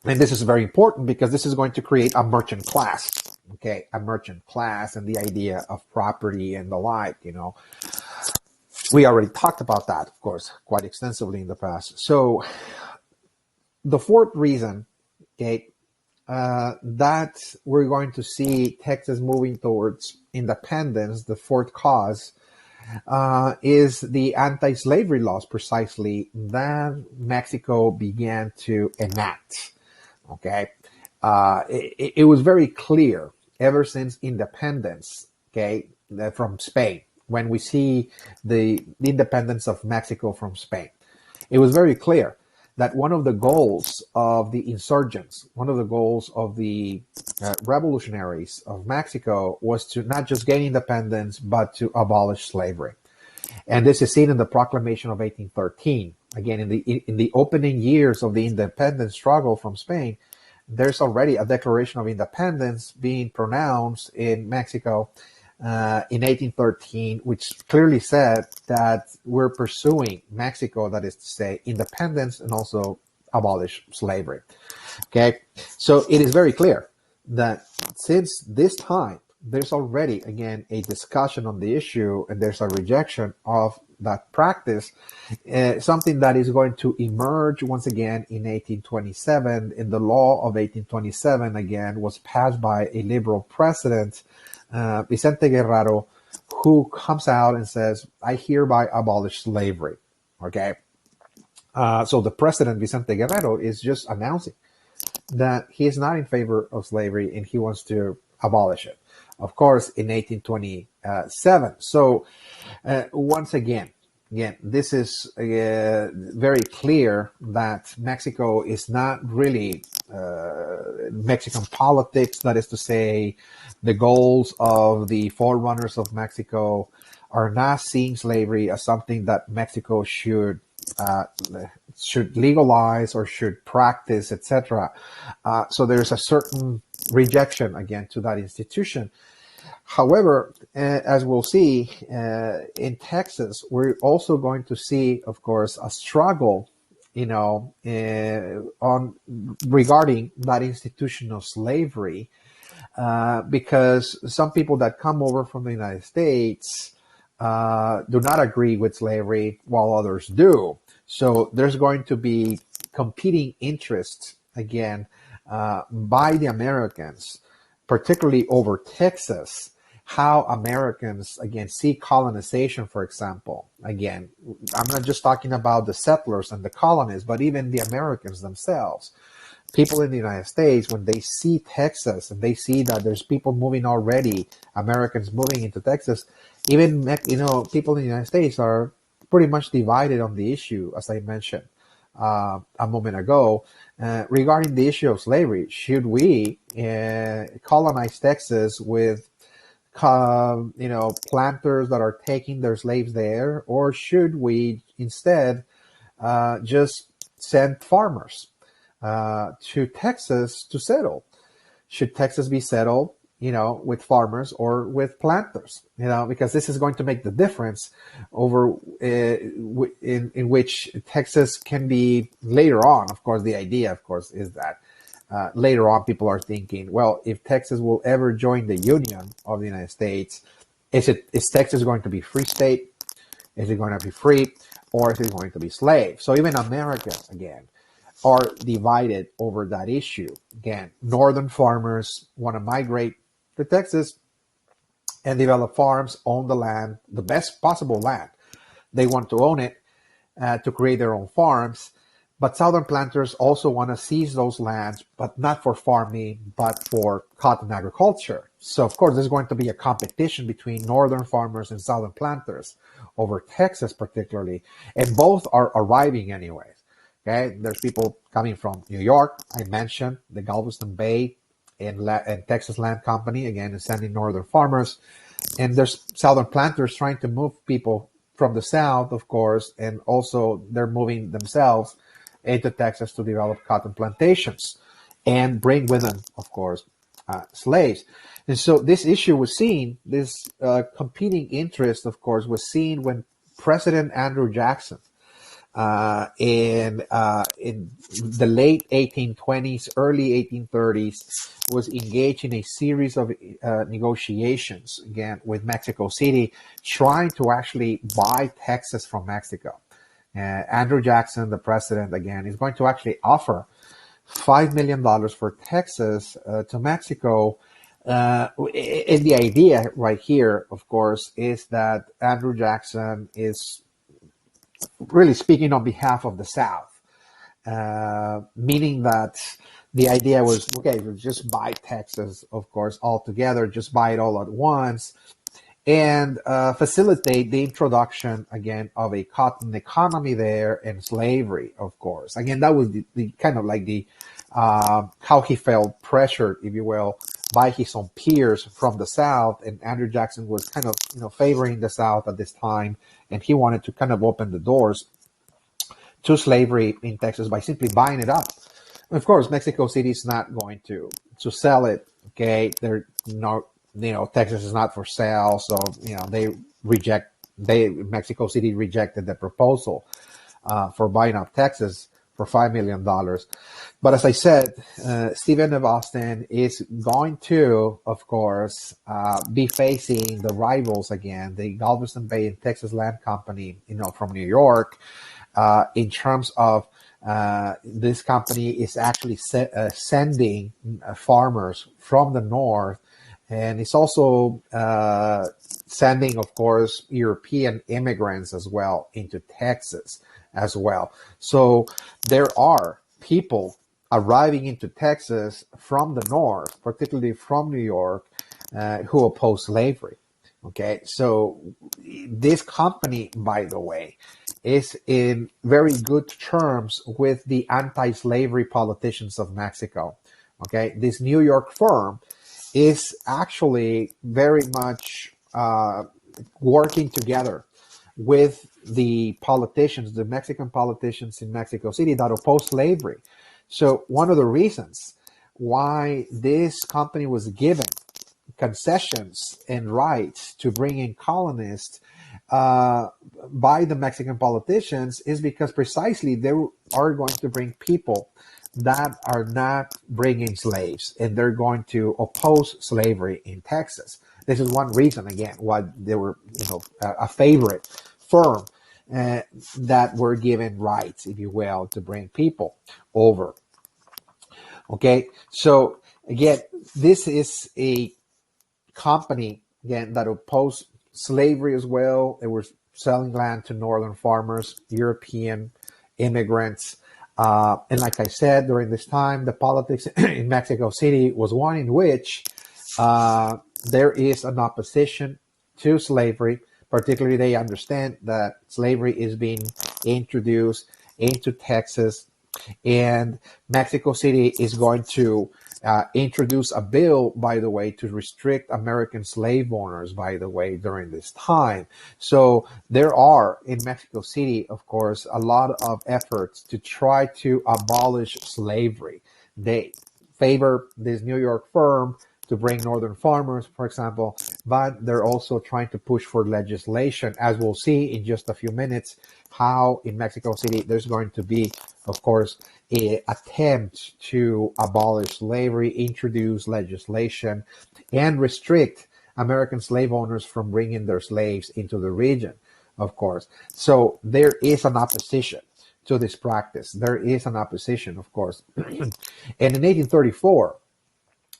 And this is very important because this is going to create a merchant class, okay? A merchant class and the idea of property and the like, We already talked about that, of course, quite extensively in the past. So the fourth reason, okay, that we're going to see Texas moving towards independence, the fourth cause, is the anti-slavery laws precisely that Mexico began to enact. Okay, it was very clear ever since independence, okay, from Spain, when we see the independence of Mexico from Spain. It was very clear that one of the goals of the insurgents, one of the goals of the revolutionaries of Mexico was to not just gain independence, but to abolish slavery. And this is seen in the Proclamation of 1813. Again, in the opening years of the independence struggle from Spain, there's already a Declaration of Independence being pronounced in Mexico in 1813, which clearly said that we're pursuing Mexico, that is to say, independence and also abolish slavery. Okay, so it is very clear that since this time, there's already, again, a discussion on the issue and there's a rejection of that practice, something that is going to emerge once again in 1827. In the law of 1827, again, was passed by a liberal president, Vicente Guerrero, who comes out and says, I hereby abolish slavery. Okay. So the president, Vicente Guerrero, is just announcing that he is not in favor of slavery and he wants to abolish it. Of course, in 1827. So once again, this is very clear that Mexico is not really Mexican politics. That is to say, the goals of the forerunners of Mexico are not seeing slavery as something that Mexico should legalize or should practice, etc. So there's a certain rejection again to that institution. However, as we'll see in Texas, we're also going to see, of course, a struggle, on regarding that institution of slavery, because some people that come over from the United States do not agree with slavery, while others do. So there's going to be competing interests again by the Americans, particularly over Texas, how Americans, again, see colonization, for example. Again, I'm not just talking about the settlers and the colonists, but even the Americans themselves. People in the United States, when they see Texas and they see that there's people moving already, Americans moving into Texas, even, people in the United States are pretty much divided on the issue, as I mentioned a moment ago, regarding the issue of slavery. Should we colonize Texas with planters that are taking their slaves there, or should we instead just send farmers to Texas to settle? Should Texas be settled, with farmers or with planters? Because this is going to make the difference over in which Texas can be later on. Of course, the idea, of course, is that later on, people are thinking, well, if Texas will ever join the Union of the United States, is Texas going to be free state? Is it going to be free? Or is it going to be slave? So even Americans, again, are divided over that issue. Again, northern farmers want to migrate to Texas and develop farms, own the land, the best possible land. They want to own it to create their own farms. But southern planters also want to seize those lands, but not for farming, but for cotton agriculture. So, of course, there's going to be a competition between northern farmers and southern planters over Texas, particularly. And both are arriving anyways. Okay, there's people coming from New York. I mentioned the Galveston Bay and Texas Land Company, again, is sending northern farmers. And there's southern planters trying to move people from the south, of course, and also they're moving themselves into Texas to develop cotton plantations and bring with them, of course, slaves. And so this issue was seen, this competing interest, of course, was seen when President Andrew Jackson in the late 1820s, early 1830s, was engaged in a series of negotiations, again, with Mexico City, trying to actually buy Texas from Mexico. Andrew Jackson, the president, again, is going to actually offer $5 million for Texas to Mexico. And the idea right here, of course, is that Andrew Jackson is really speaking on behalf of the South, meaning that the idea was, okay, we'll just buy Texas, of course, altogether, just buy it all at once, and facilitate the introduction, again, of a cotton economy there and slavery, of course. Again, that was the kind of like the how he felt pressured, if you will, by his own peers from the South. And Andrew Jackson was kind of, favoring the South at this time, and he wanted to kind of open the doors to slavery in Texas by simply buying it up. And of course, Mexico City is not going to sell it. Okay, they're not, Texas is not for sale, so Mexico City rejected the proposal for buying up Texas for $5 million. But as I said, Stephen F. Austin is going to, of course, be facing the rivals again, the Galveston Bay and Texas Land Company, from New York, in terms of this company is actually sending farmers from the north, and it's also sending, of course, European immigrants as well into Texas as well. So there are people arriving into Texas from the north, particularly from New York, who oppose slavery. Okay, so this company, by the way, is in very good terms with the anti-slavery politicians of Mexico. Okay, this New York firm is actually very much working together with the politicians, the Mexican politicians in Mexico City that oppose slavery. So one of the reasons why this company was given concessions and rights to bring in colonists by the Mexican politicians is because precisely they are going to bring people that are not bringing slaves, and they're going to oppose slavery in Texas. This is one reason, again, why they were, a favorite firm that were given rights, if you will, to bring people over. Okay, so again, this is a company, again, that opposed slavery as well. They were selling land to northern farmers, European immigrants. And like I said, during this time, the politics in Mexico City was one in which there is an opposition to slavery. Particularly, they understand that slavery is being introduced into Texas, and Mexico City is going to introduce a bill, by the way, to restrict American slave owners, by the way, during this time. So there are, in Mexico City, of course, a lot of efforts to try to abolish slavery. They favor this New York firm to bring northern farmers, for example, but they're also trying to push for legislation, as we'll see in just a few minutes, how in Mexico City there's going to be, of course, an attempt to abolish slavery, introduce legislation, and restrict American slave owners from bringing their slaves into the region, of course. So there is an opposition to this practice. There is an opposition, of course. And in 1834,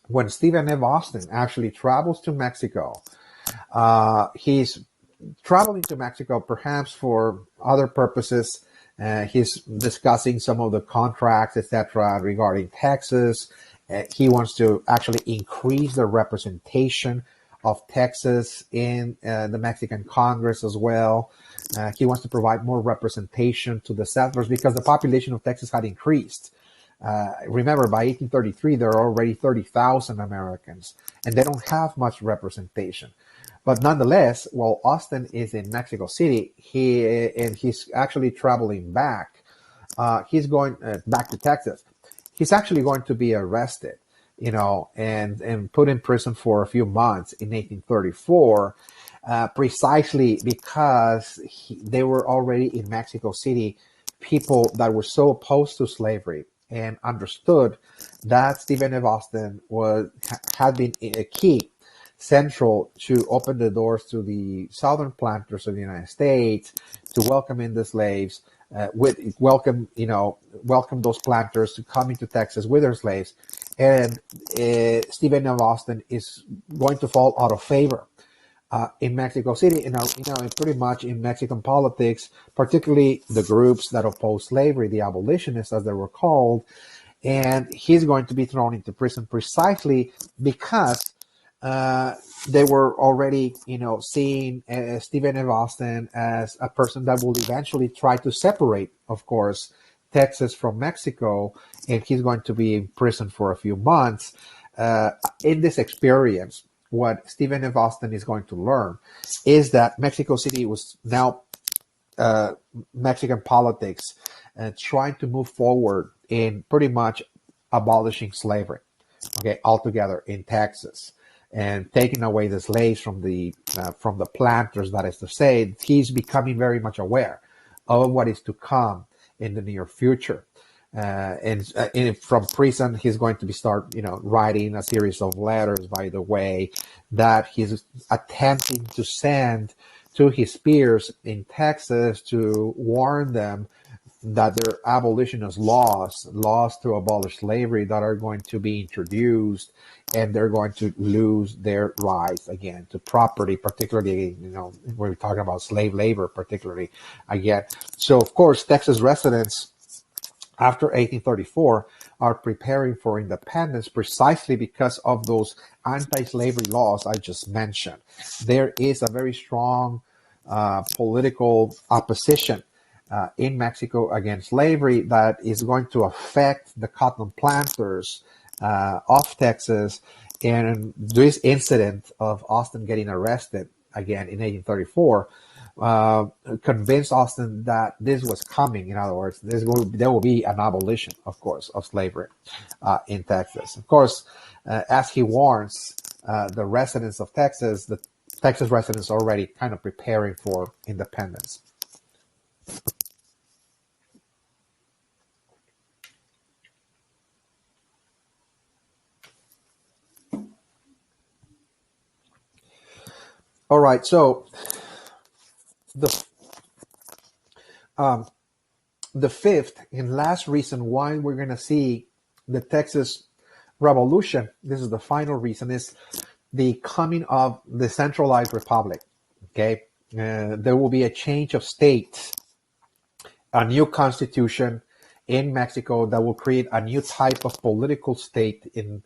when Stephen F. Austin actually travels to Mexico, he's traveling to Mexico perhaps for other purposes He's discussing some of the contracts, etc., regarding Texas. He wants to actually increase the representation of Texas in the Mexican Congress as well. He wants to provide more representation to the settlers because the population of Texas had increased. Remember, by 1833, there are already 30,000 Americans, and they don't have much representation. But nonetheless, while Austin is in Mexico City, he's actually traveling back. He's going back to Texas. He's actually going to be arrested, and put in prison for a few months in 1834, precisely because they were already in Mexico City, people that were so opposed to slavery and understood that Stephen F. Austin had been a key central to open the doors to the southern planters of the United States, to welcome in the slaves, welcome those planters to come into Texas with their slaves. And Stephen F. Austin is going to fall out of favor in Mexico City, and pretty much in Mexican politics, particularly the groups that oppose slavery, the abolitionists as they were called. And he's going to be thrown into prison precisely because they were already, seeing Stephen F. Austin as a person that will eventually try to separate, of course, Texas from Mexico, and he's going to be in prison for a few months. In this experience, what Stephen F. Austin is going to learn is that Mexico City was now Mexican politics trying to move forward in pretty much abolishing slavery, altogether in Texas, and taking away the slaves from the planters. That is to say, he's becoming very much aware of what is to come in the near future. And from prison, he's going to be writing a series of letters, by the way, that he's attempting to send to his peers in Texas to warn them that there are abolitionist laws to abolish slavery that are going to be introduced, and they're going to lose their rights again to property, particularly, we're talking about slave labor, particularly again. So, of course, Texas residents after 1834 are preparing for independence precisely because of those anti-slavery laws I just mentioned. There is a very strong political opposition in Mexico against slavery that is going to affect the cotton planters of Texas. And this incident of Austin getting arrested again in 1834 convinced Austin that this was coming. In other words, there will be an abolition, of course, of slavery in Texas. Of course, as he warns the residents of Texas, the Texas residents are already kind of preparing for independence. All right, so the fifth and last reason why we're going to see the Texas Revolution, this is the final reason, is the coming of the centralized republic. There will be a change of states, a new constitution in Mexico that will create a new type of political state in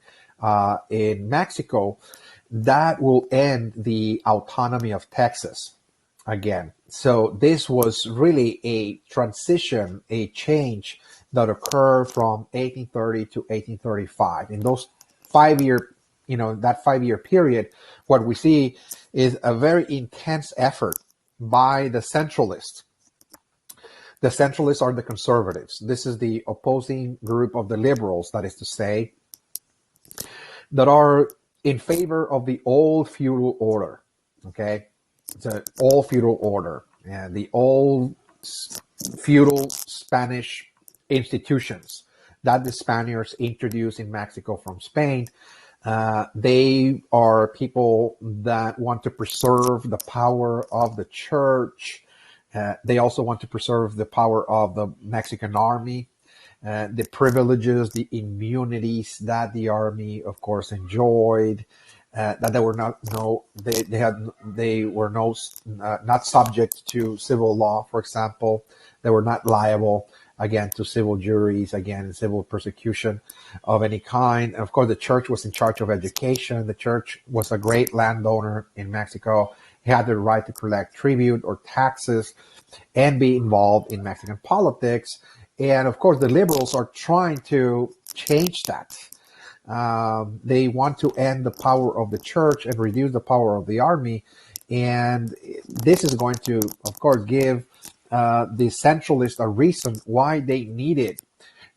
Mexico that will end the autonomy of Texas again. So this was really a transition, a change that occurred from 1830 to 1835. In those 5-year, that 5-year period, what we see is a very intense effort by the centralists. The centralists are the conservatives. This is the opposing group of the liberals, that is to say, that are in favor of the old feudal order. The old feudal order and the old feudal Spanish institutions that the Spaniards introduced in Mexico from Spain. They are people that want to preserve the power of the church. They also want to preserve the power of the Mexican army, the privileges, the immunities that the army, of course, enjoyed. that they were they were not subject to civil law, for example. They were not liable again to civil juries, again civil persecution of any kind. And of course, the church was in charge of education. The church was a great landowner in Mexico. He had the right to collect tribute or taxes and be involved in Mexican politics. And of course, the liberals are trying to change that. They want to end the power of the church and reduce the power of the army. And this is going to, of course, give the centralists a reason why they needed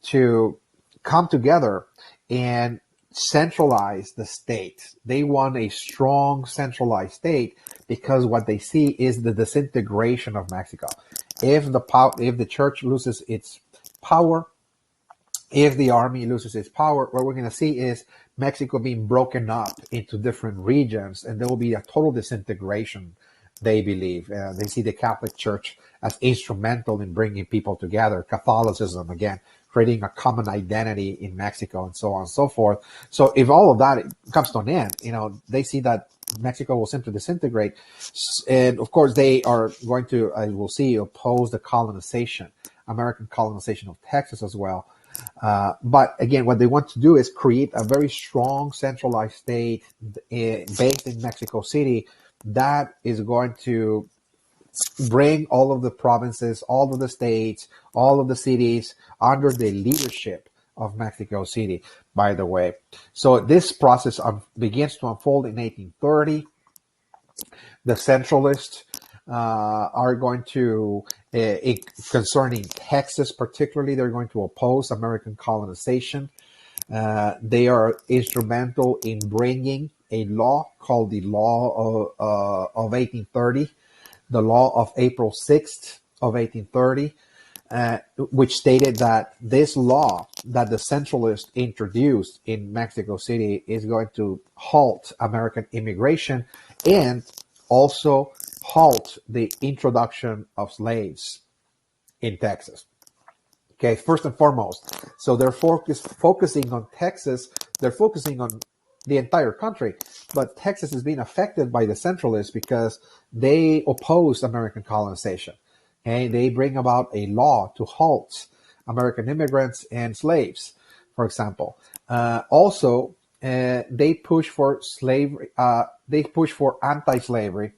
to come together and centralize the state. They want a strong centralized state because what they see is the disintegration of Mexico. If the church loses its power, if the army loses its power, what we're going to see is Mexico being broken up into different regions, and there will be a total disintegration, they believe. They see the Catholic Church as instrumental in bringing people together. Catholicism, again, creating a common identity in Mexico, and so on and so forth. So if all of that comes to an end, they see that Mexico will simply disintegrate. And of course, they are going to, as we'll see, oppose the colonization, American colonization of Texas as well. But again, what they want to do is create a very strong centralized state based in Mexico City that is going to bring all of the provinces, all of the states, all of the cities under the leadership of Mexico City, by the way. So this process begins to unfold in 1830. The centralists are going to, concerning Texas particularly, they're going to oppose American colonization. They are instrumental in bringing a law called the Law of 1830, the Law of April 6th of 1830, which stated that this law that the centralists introduced in Mexico City is going to halt American immigration and also halt the introduction of slaves in Texas. Okay, first and foremost. So they're focusing on Texas. They're focusing on the entire country. But Texas is being affected by the centralists because they oppose American colonization. Okay, they bring about a law to halt American immigrants and slaves, for example. Also, they push for slavery. They push for anti-slavery.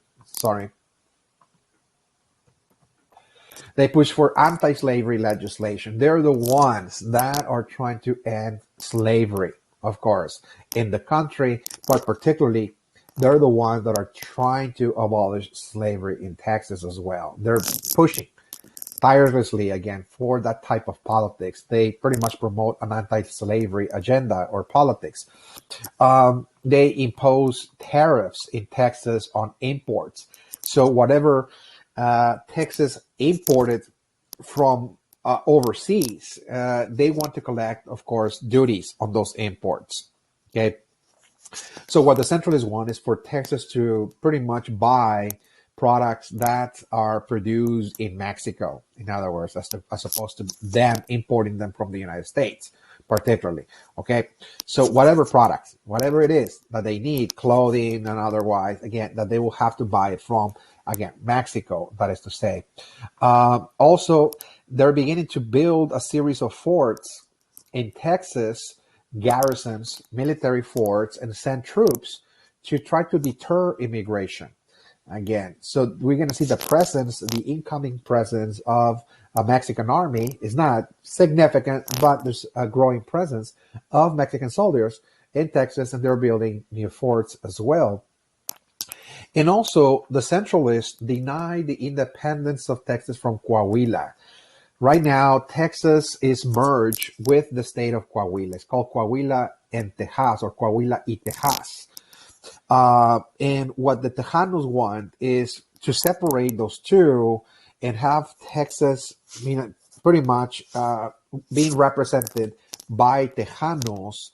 They push for anti-slavery legislation. They're the ones that are trying to end slavery, of course, in the country, but particularly they're the ones that are trying to abolish slavery in Texas as well. They're pushing tirelessly, again, for that type of politics. They pretty much promote an anti-slavery agenda or politics. They impose tariffs in Texas on imports. So whatever Texas imported from overseas, they want to collect, of course, duties on those imports. Okay. So what the centralists want is for Texas to pretty much buy products that are produced in Mexico, in other words, as opposed to them importing them from the United States, particularly. Okay, so whatever products, whatever it is that they need, clothing and otherwise, again, that they will have to buy it from, again, Mexico, that is to say. Also, they're beginning to build a series of forts in Texas, garrisons, military forts, and send troops to try to deter immigration. Again, so we're going to see the incoming presence of a Mexican army is not significant, but there's a growing presence of Mexican soldiers in Texas, and they're building new forts as well. And also, the centralists deny the independence of Texas from Coahuila. Right now, Texas is merged with the state of Coahuila. It's called Coahuila en Tejas, or Coahuila y Tejas. And what the Tejanos want is to separate those two and have Texas pretty much being represented by Tejanos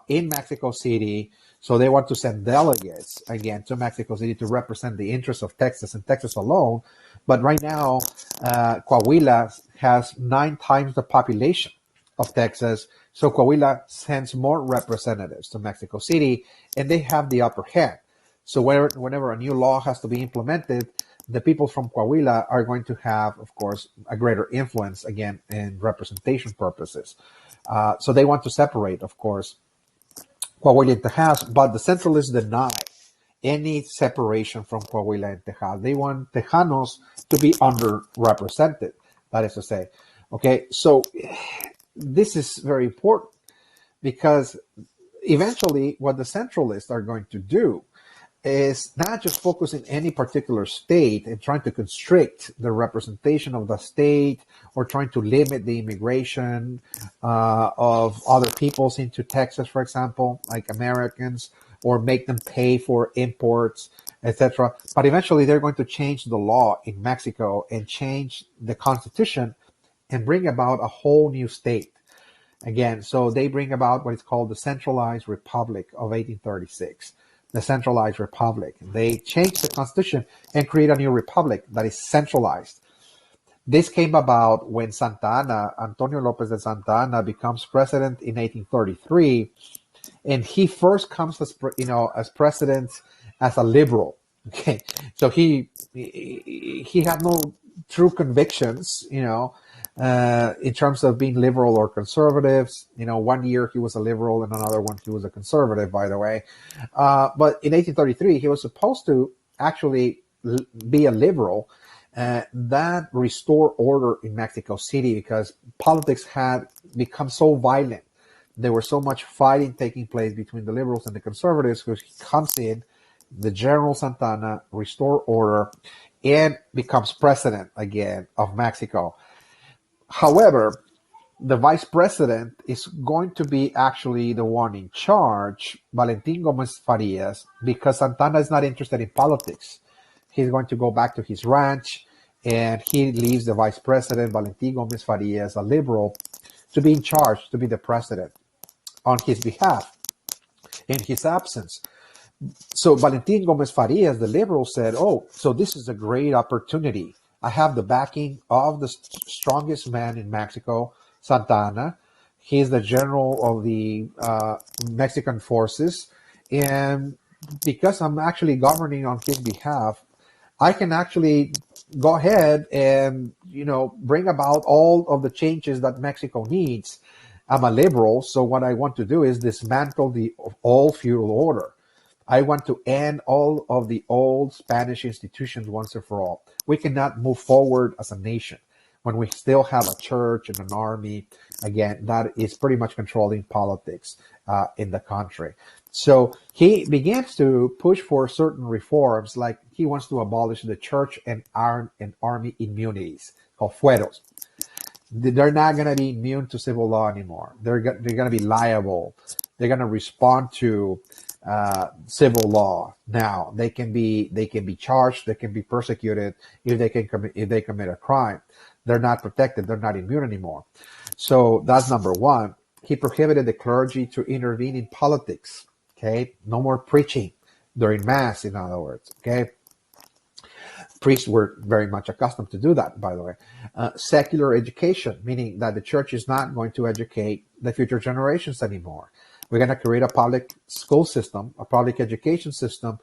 in Mexico City. So they want to send delegates, again, to Mexico City to represent the interests of Texas and Texas alone. But right now, Coahuila has 9 times the population of Texas. So Coahuila sends more representatives to Mexico City, and they have the upper hand. So whenever a new law has to be implemented, the people from Coahuila are going to have, of course, a greater influence, again, in representation purposes. So they want to separate, of course, Coahuila and Tejas, but the centralists deny any separation from Coahuila and Tejas. They want Tejanos to be underrepresented, that is to say. Okay, so this is very important because eventually what the centralists are going to do is not just focus in any particular state and trying to constrict the representation of the state or trying to limit the immigration of other peoples into Texas, for example, like Americans, or make them pay for imports, etc. But eventually they're going to change the law in Mexico and change the constitution and bring about a whole new state. Again, so they bring about what is called the Centralized Republic of 1836. The Centralized Republic. They change the constitution and create a new republic that is centralized. This came about when Santa Anna, Antonio Lopez de Santa Anna, becomes president in 1833, and he first comes as as president as a liberal. Okay, so he had no true convictions, in terms of being liberal or conservatives. 1 year he was a liberal and another one he was a conservative, by the way. But in 1833, he was supposed to actually be a liberal that restore order in Mexico City because politics had become so violent. There was so much fighting taking place between the liberals and the conservatives, who comes in, the General Santana, restore order, and becomes president again of Mexico. However, the vice president is going to be actually the one in charge, Valentin Gomez Farias, because Santana is not interested in politics. He's going to go back to his ranch, and he leaves the vice president, Valentin Gomez Farias, a liberal, to be in charge, to be the president on his behalf in his absence. So Valentin Gomez Farias, the liberal, said, oh, so this is a great opportunity. I have the backing of the strongest man in Mexico, Santa Anna. He's the general of the Mexican forces. And because I'm actually governing on his behalf, I can actually go ahead and, bring about all of the changes that Mexico needs. I'm a liberal, so what I want to do is dismantle the old feudal order. I want to end all of the old Spanish institutions once and for all. We cannot move forward as a nation when we still have a church and an army, again, that is pretty much controlling politics in the country. So he begins to push for certain reforms, like he wants to abolish the church and army immunities, called fueros. They're not going to be immune to civil law anymore. They're going to be liable. They're going to respond to civil law. Now they can be charged. They can be persecuted if they commit a crime. They're not protected. They're not immune anymore. So that's number one. He prohibited the clergy to intervene in politics. Okay, no more preaching during mass. In other words, okay. Priests were very much accustomed to do that, by the way. Secular education, meaning that the church is not going to educate the future generations anymore. We're going to create a public school system, a public education system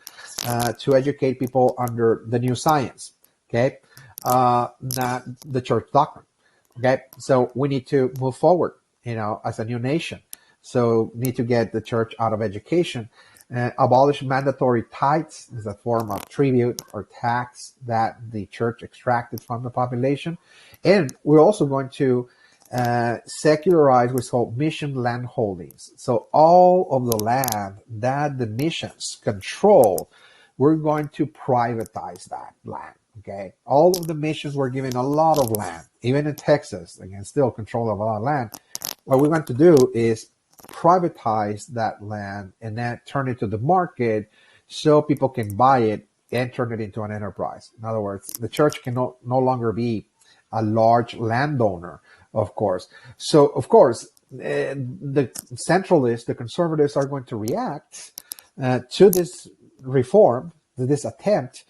to educate people under the new science, okay? Not the church doctrine, okay? So we need to move forward, as a new nation. So need to get the church out of education. Abolish mandatory tithes as a form of tribute or tax that the church extracted from the population. And we're also going to secularize what's called mission land holdings. So all of the land that the missions control, we're going to privatize that land. Okay, all of the missions were given a lot of land, even in Texas, again, still control of a lot of land. What we want to do is privatize that land and then turn it to the market so people can buy it and turn it into an enterprise. In other words, the church can no longer be a large landowner, of course. So, of course, the centralists, the conservatives are going to react to this reform, to this attempt,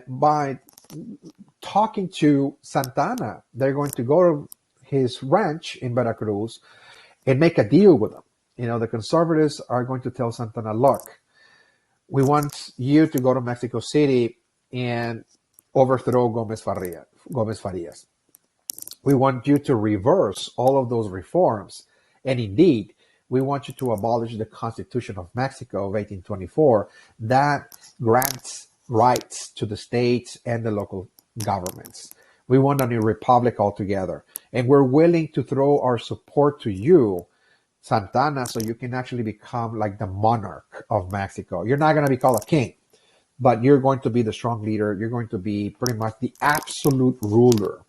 by talking to Santa Anna. They're going to go to his ranch in Veracruz and make a deal with them. The conservatives are going to tell Santana, look, we want you to go to Mexico City and overthrow Gomez Farias. We want you to reverse all of those reforms. And indeed, we want you to abolish the Constitution of Mexico of 1824 that grants rights to the states and the local governments. We want a new republic altogether. And we're willing to throw our support to you, Santana, so you can actually become like the monarch of Mexico. You're not going to be called a king, but you're going to be the strong leader. You're going to be pretty much the absolute ruler.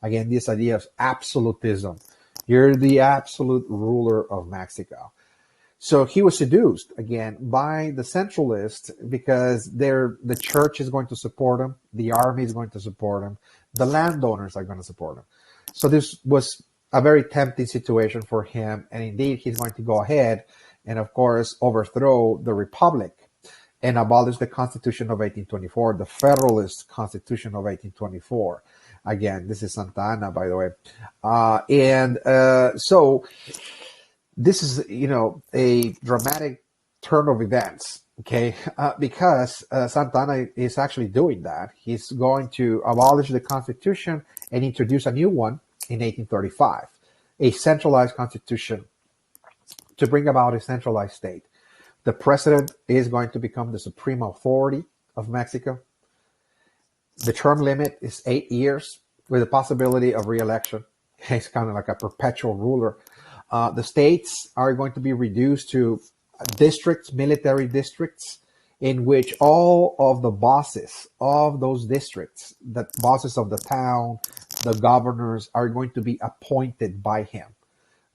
Again, this idea of absolutism. You're the absolute ruler of Mexico. So he was seduced, again, by the centralists because the church is going to support him, the army is going to support him, the landowners are going to support him. So this was a very tempting situation for him, and indeed he's going to go ahead and, of course, overthrow the republic and abolish the Constitution of 1824, the Federalist Constitution of 1824. Again, this is Santa Anna, by the way. So this is, a dramatic turn of events, okay? Because Santa Anna is actually doing that. He's going to abolish the Constitution and introduce a new one in 1835, a centralized constitution to bring about a centralized state. The president is going to become the supreme authority of Mexico. The term limit is 8 years with the possibility of re-election. It's kind of like a perpetual ruler. The states are going to be reduced to districts, military districts, in which all of the bosses of those districts, the bosses of the town, the governors, are going to be appointed by him.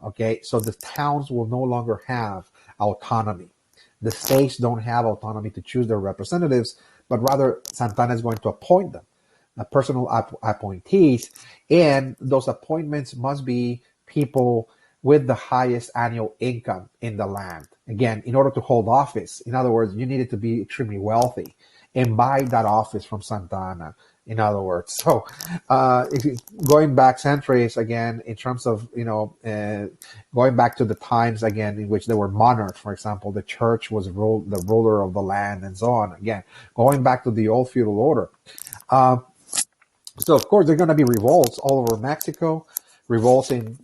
Okay, so the towns will no longer have autonomy. The states don't have autonomy to choose their representatives, but rather Santana is going to appoint them, personal appointees, and those appointments must be people with the highest annual income in the land. Again, in order to hold office, in other words, you needed to be extremely wealthy and buy that office from Santana. In other words, so going back centuries again, in terms of going back to the times again in which there were monarchs, for example, the church was the ruler of the land, and so on. Again, going back to the old feudal order. So of course there are going to be revolts all over Mexico, revolts in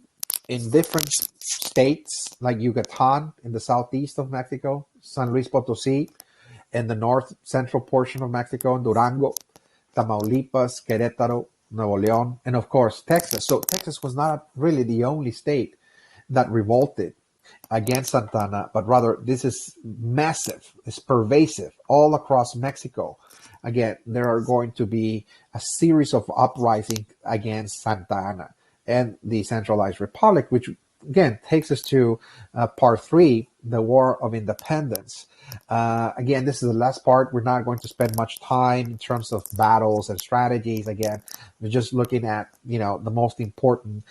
different states like Yucatan in the southeast of Mexico, San Luis Potosí in the north central portion of Mexico, Durango, Tamaulipas, Querétaro, Nuevo León, and of course Texas. So Texas was not really the only state that revolted against Santana, but rather this is massive, it's pervasive all across Mexico. Again, there are going to be a series of uprisings against Santa Anna and the centralized republic, which again takes us to part 3, the War of Independence. Again, this is the last part. We're not going to spend much time in terms of battles and strategies. Again, we're just looking at the most important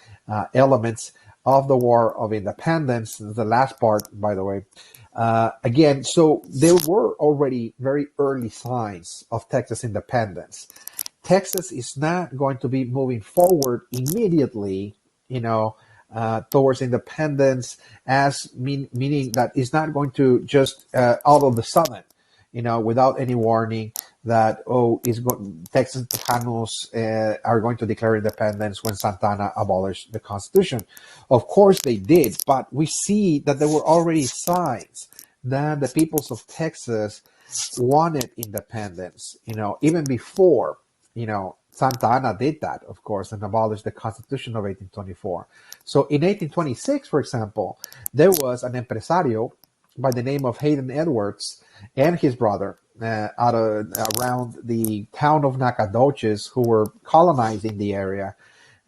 elements of the War of Independence. The last part, by the way. Again, so there were already very early signs of Texas independence. Texas is not going to be moving forward immediately, towards independence, as meaning that it's not going to just out of the sudden, without any warning that Texas Tejanos are going to declare independence when Santana abolished the Constitution. Of course they did, but we see that there were already signs that the peoples of Texas wanted independence, even before, Santa Anna did that, of course, and abolished the Constitution of 1824. So in 1826, for example, there was an empresario by the name of Hayden Edwards and his brother around the town of Nacogdoches, who were colonizing the area,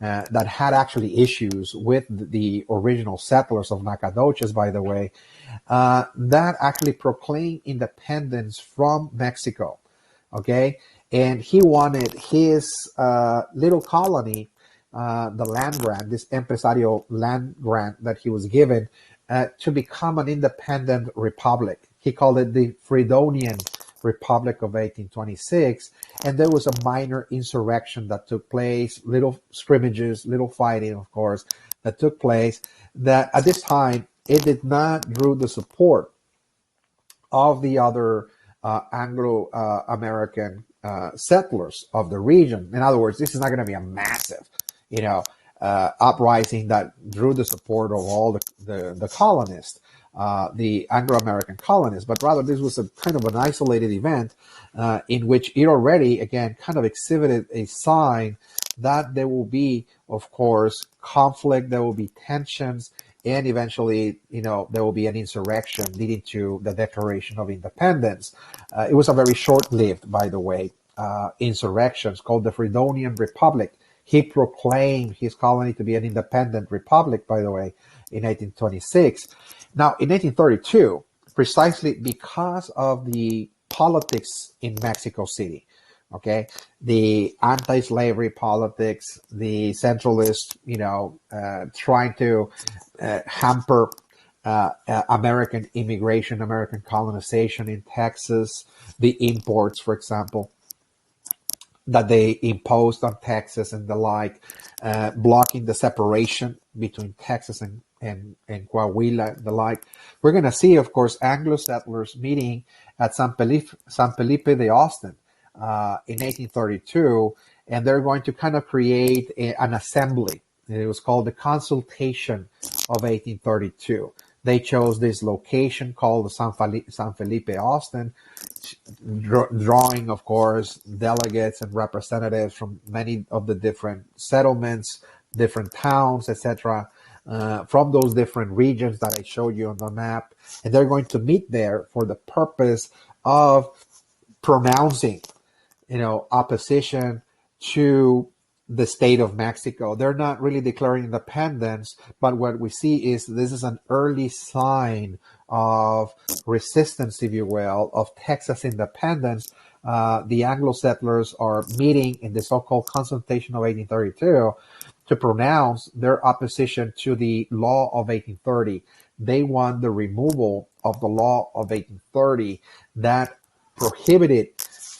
that had actually issues with the original settlers of Nacogdoches, by the way, that actually proclaimed independence from Mexico. Okay, and he wanted his little colony, the land grant, this empresario land grant that he was given, to become an independent republic. He called it the Fredonian Republic of 1826, and there was a minor insurrection that took place, little scrimmages, little fighting, of course, that took place, that at this time, it did not draw the support of the other Anglo-American settlers of the region. In other words, this is not going to be a massive, uprising that drew the support of all the colonists, the Anglo-American colonists, but rather this was a kind of an isolated event in which it already, again, kind of exhibited a sign that there will be, of course, conflict, there will be tensions, and eventually, there will be an insurrection leading to the Declaration of Independence. It was a very short-lived, by the way, insurrection called the Fredonian Republic. He proclaimed his colony to be an independent republic, by the way, in 1826. Now, in 1832, precisely because of the politics in Mexico City, okay, the anti-slavery politics, the centralists, trying to hamper American immigration, American colonization in Texas, the imports, for example, that they imposed on Texas and the like, blocking the separation between Texas and Coahuila and the like. We're going to see, of course, Anglo settlers meeting at San Felipe de Austin in 1832, and they're going to kind of create an assembly. It was called the Consultation of 1832. They chose this location called San Felipe Austin, drawing, of course, delegates and representatives from many of the different settlements, different towns, etc., from those different regions that I showed you on the map. And they're going to meet there for the purpose of pronouncing, opposition to the state of Mexico. They're not really declaring independence, but what we see is this is an early sign of resistance, if you will, of Texas independence. The Anglo settlers are meeting in the so-called Consultation of 1832 to pronounce their opposition to the law of 1830. They want the removal of the law of 1830 that prohibited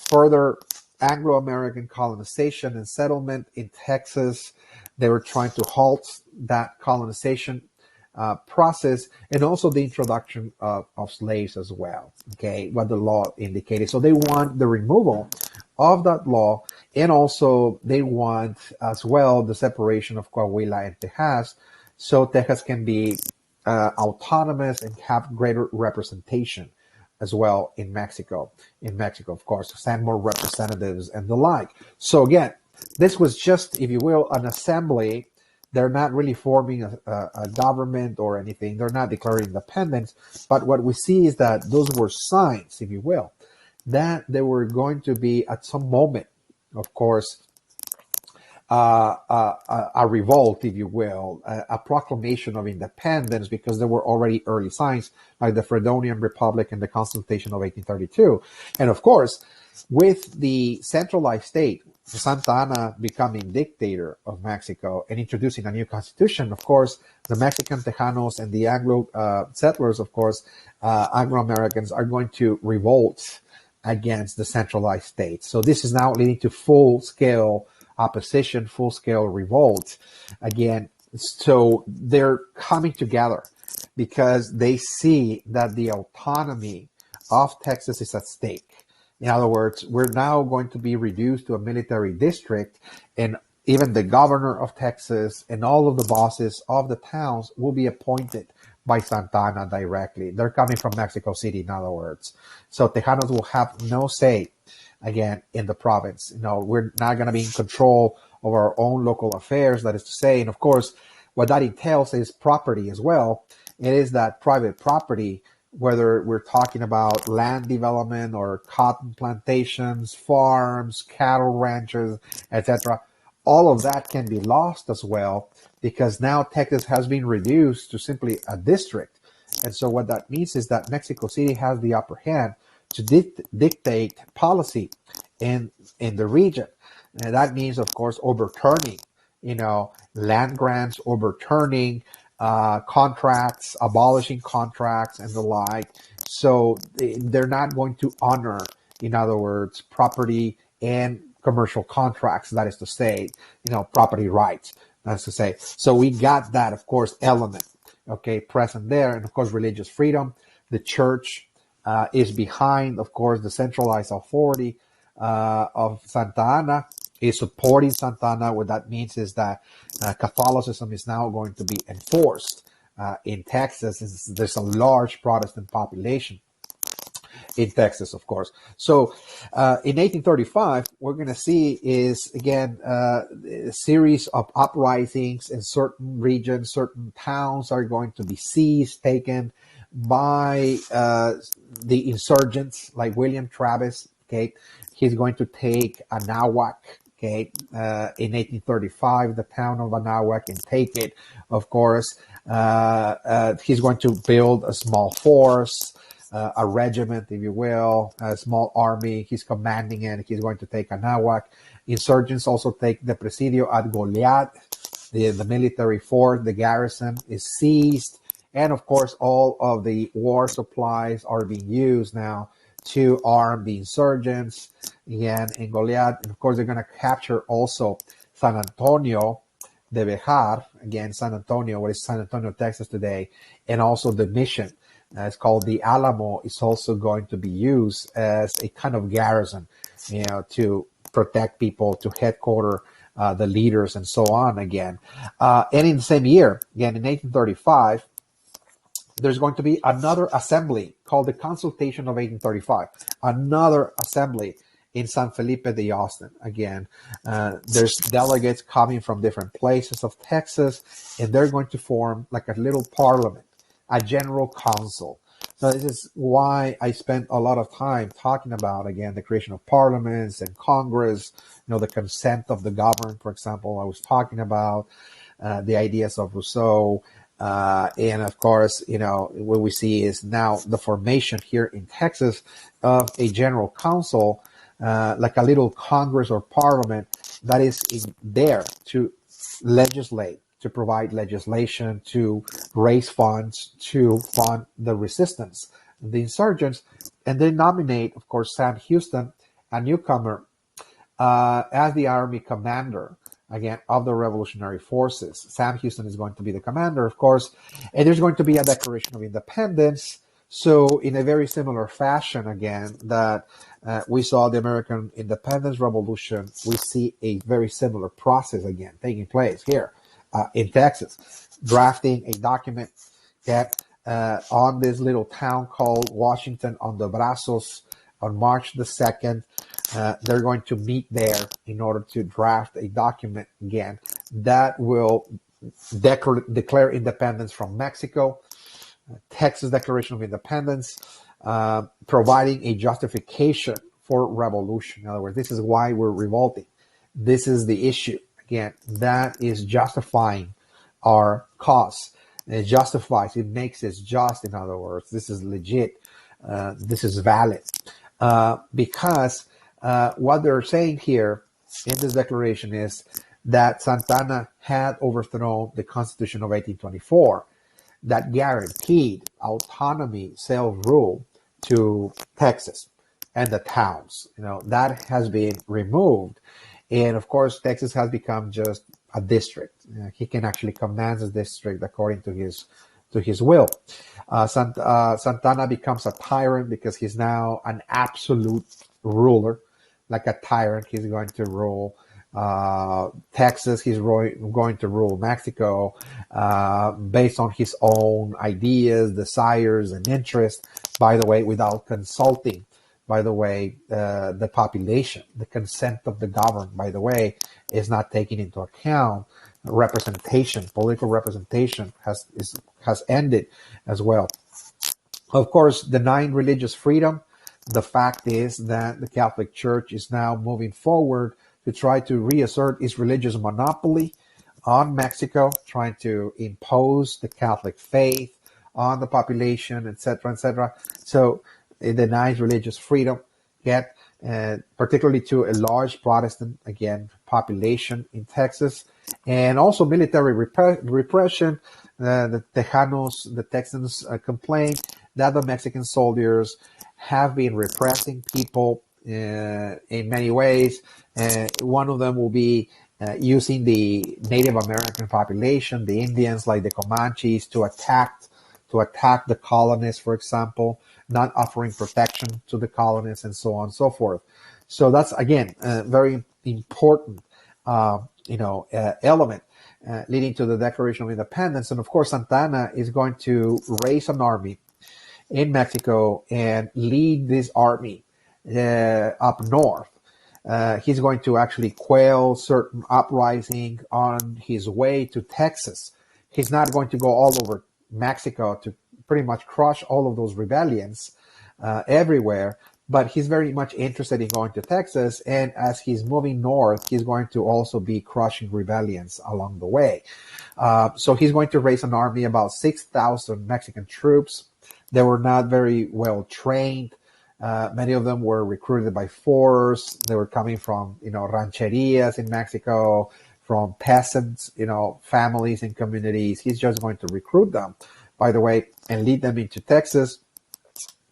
further Anglo-American colonization and settlement in Texas. They were trying to halt that colonization process, and also the introduction of slaves as well, okay, what the law indicated. So they want the removal of that law, and also they want as well the separation of Coahuila and Texas, so Texas can be autonomous and have greater representation as well in Mexico. In Mexico, of course, send more representatives and the like. So again, this was just, if you will, an assembly. They're not really forming a government or anything. They're not declaring independence. But what we see is that those were signs, if you will, that there were going to be at some moment, of course, a revolt, if you will, a proclamation of independence, because there were already early signs like the Fredonian Republic and the Consultation of 1832. And of course, with the centralized state, Santa Anna becoming dictator of Mexico and introducing a new constitution, of course, the Mexican Tejanos and the Anglo settlers, of course, Anglo-Americans are going to revolt against the centralized state. So this is now leading to full-scale opposition, full-scale revolt again. So they're coming together because they see that the autonomy of Texas is at stake. In other words, we're now going to be reduced to a military district, and even the governor of Texas and all of the bosses of the towns will be appointed by Santa Anna directly. They're coming from Mexico City, in other words. So Tejanos will have no say, again, in the province. We're not going to be in control of our own local affairs, that is to say. And of course, what that entails is property as well. It is that private property, whether we're talking about land development or cotton plantations, farms, cattle ranches, etc., all of that can be lost as well, because now Texas has been reduced to simply a district. And so what that means is that Mexico City has the upper hand to dictate policy in the region. And that means, of course, overturning, land grants, overturning contracts, abolishing contracts and the like. So they're not going to honor in other words, property and commercial contracts, that is to say, property rights, that's to say. So we got that, of course, element, okay, present there. And of course, religious freedom. The church is behind, of course, the centralized authority of Santa Ana, is supporting Santa Ana. What that means is that Catholicism is now going to be enforced in Texas. There's a large Protestant population in Texas, of course. So in 1835, what we're going to see is, again, a series of uprisings in certain regions. Certain towns are going to be seized, taken by the insurgents, like William Travis. Okay, he's going to take Anahuac. Okay, in 1835, the town of Anahuac, and take it. Of course, he's going to build a small force. A regiment, if you will, a small army. He's commanding it. He's going to take Anahuac. Insurgents also take the Presidio at Goliad. The military fort, the garrison, is seized. And of course, all of the war supplies are being used now to arm the insurgents. Again, in Goliad. And of course, they're going to capture also San Antonio de Bejar. Again, San Antonio, what is San Antonio, Texas today. And also the mission. It's called the Alamo, is also going to be used as a kind of garrison, to protect people, to headquarter the leaders, and so on again. And in the same year, again in 1835, there's going to be another assembly called the Consultation of 1835, another assembly in San Felipe de Austin. Again, there's delegates coming from different places of Texas, and they're going to form like a little parliament, a general council. So this is why I spent a lot of time talking about, again, the creation of parliaments and Congress, the consent of the governed, for example. I was talking about the ideas of Rousseau. And of course, what we see is now the formation here in Texas of a general council, like a little Congress or parliament that is there to legislate, to provide legislation, to raise funds, to fund the resistance, the insurgents. And they nominate, of course, Sam Houston, a newcomer, as the army commander, again, of the revolutionary forces. Sam Houston is going to be the commander, of course, and there's going to be a Declaration of Independence. So in a very similar fashion, again, that we saw the American Independence Revolution, we see a very similar process, again, taking place here in Texas, drafting a document that on this little town called Washington on the Brazos on March the 2nd. They're going to meet there in order to draft a document, again, that will declare independence from Mexico, Texas Declaration of Independence, providing a justification for revolution. In other words, this is why we're revolting. This is the issue. Again, that is justifying our cause. It justifies, it makes it just. In other words, this is legit. This is valid. Because what they're saying here in this declaration is that Santa Anna had overthrown the Constitution of 1824 that guaranteed autonomy, self-rule to Texas and the towns. That has been removed. And of course, Texas has become just a district. He can actually command the district according to his will. Santa Anna becomes a tyrant because he's now an absolute ruler, like a tyrant. He's going to rule Texas. He's going to rule Mexico based on his own ideas, desires, and interests. By the way, without consulting, by the way, the population, the consent of the governed, by the way, is not taken into account. Representation, political representation has ended as well. Of course, denying religious freedom. The fact is that the Catholic Church is now moving forward to try to reassert its religious monopoly on Mexico, trying to impose the Catholic faith on the population, etc., etc. So it denies religious freedom, yet particularly to a large Protestant, again, population in Texas, and also military repression. The Tejanos, the Texans, complain that the Mexican soldiers have been repressing people in many ways. One of them will be using the Native American population, the Indians like the Comanches, to attack the colonists, for example, not offering protection to the colonists, and so on and so forth. So that's again a very important element leading to the Declaration of Independence. And of course, Santana is going to raise an army in Mexico and lead this army up north. He's going to actually quell certain uprising on his way to Texas. He's not going to go all over Mexico to pretty much crush all of those rebellions everywhere, but he's very much interested in going to Texas. And as he's moving north, he's going to also be crushing rebellions along the way. So he's going to raise an army, about 6,000 Mexican troops. They were not very well trained. Many of them were recruited by force. They were coming from, rancherias in Mexico, from peasants, families and communities. He's just going to recruit them, by the way, and lead them into Texas,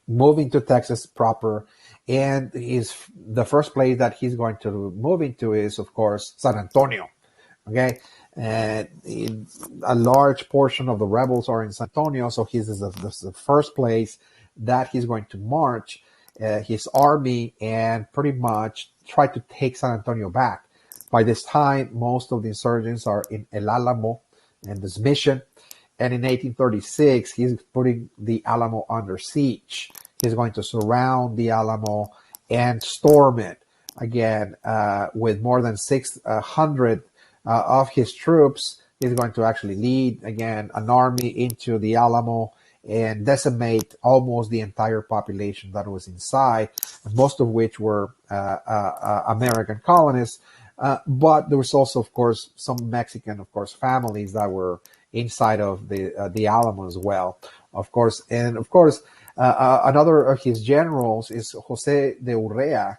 moving to Texas proper. And the first place that he's going to move into is, of course, San Antonio. Okay. And a large portion of the rebels are in San Antonio. So this is the first place that he's going to march his army and pretty much try to take San Antonio back. By this time, most of the insurgents are in El Alamo and this mission. And in 1836, he's putting the Alamo under siege. He's going to surround the Alamo and storm it again with more than 600 of his troops. He's going to actually lead again an army into the Alamo and decimate almost the entire population that was inside, most of which were American colonists. But there was also, of course, some Mexican, families that were inside of the Alamo as well, of course. And of course, another of his generals is Jose de Urrea,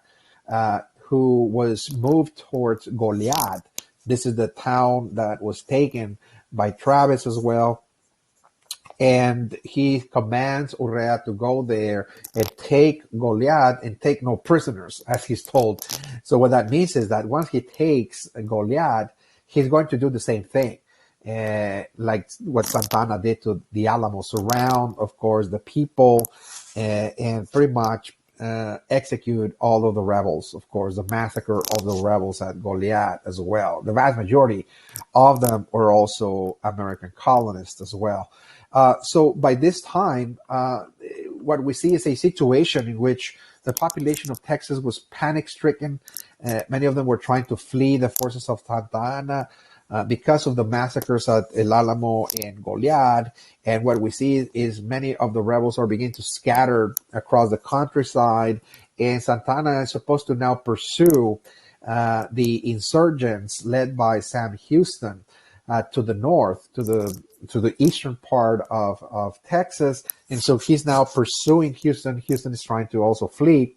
who was moved towards Goliad. This is the town that was taken by Travis as well. And he commands Urrea to go there and take Goliad and take no prisoners, as he's told. So what that means is that once he takes Goliad, he's going to do the same thing, like what Santana did to the Alamo, surround, of course, the people, and pretty much execute all of the rebels, of course, the massacre of the rebels at Goliad as well. The vast majority of them were also American colonists as well. So by this time, what we see is a situation in which the population of Texas was panic-stricken. Many of them were trying to flee the forces of Santa Anna because of the massacres at El Alamo and Goliad. And what we see is many of the rebels are beginning to scatter across the countryside. And Santa Anna is supposed to now pursue the insurgents led by Sam Houston to the north, to the eastern part of Texas. And so he's now pursuing Houston. Houston is trying to also flee.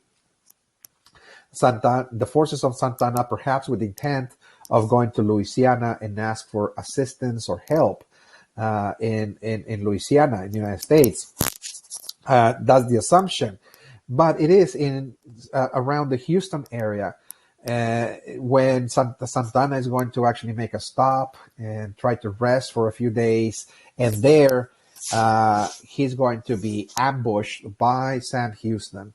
The forces of Santana, perhaps with the intent of going to Louisiana and ask for assistance or help in Louisiana, in the United States. That's the assumption. But it is in around the Houston area when Santana is going to actually make a stop and try to rest for a few days. And there he's going to be ambushed by Sam Houston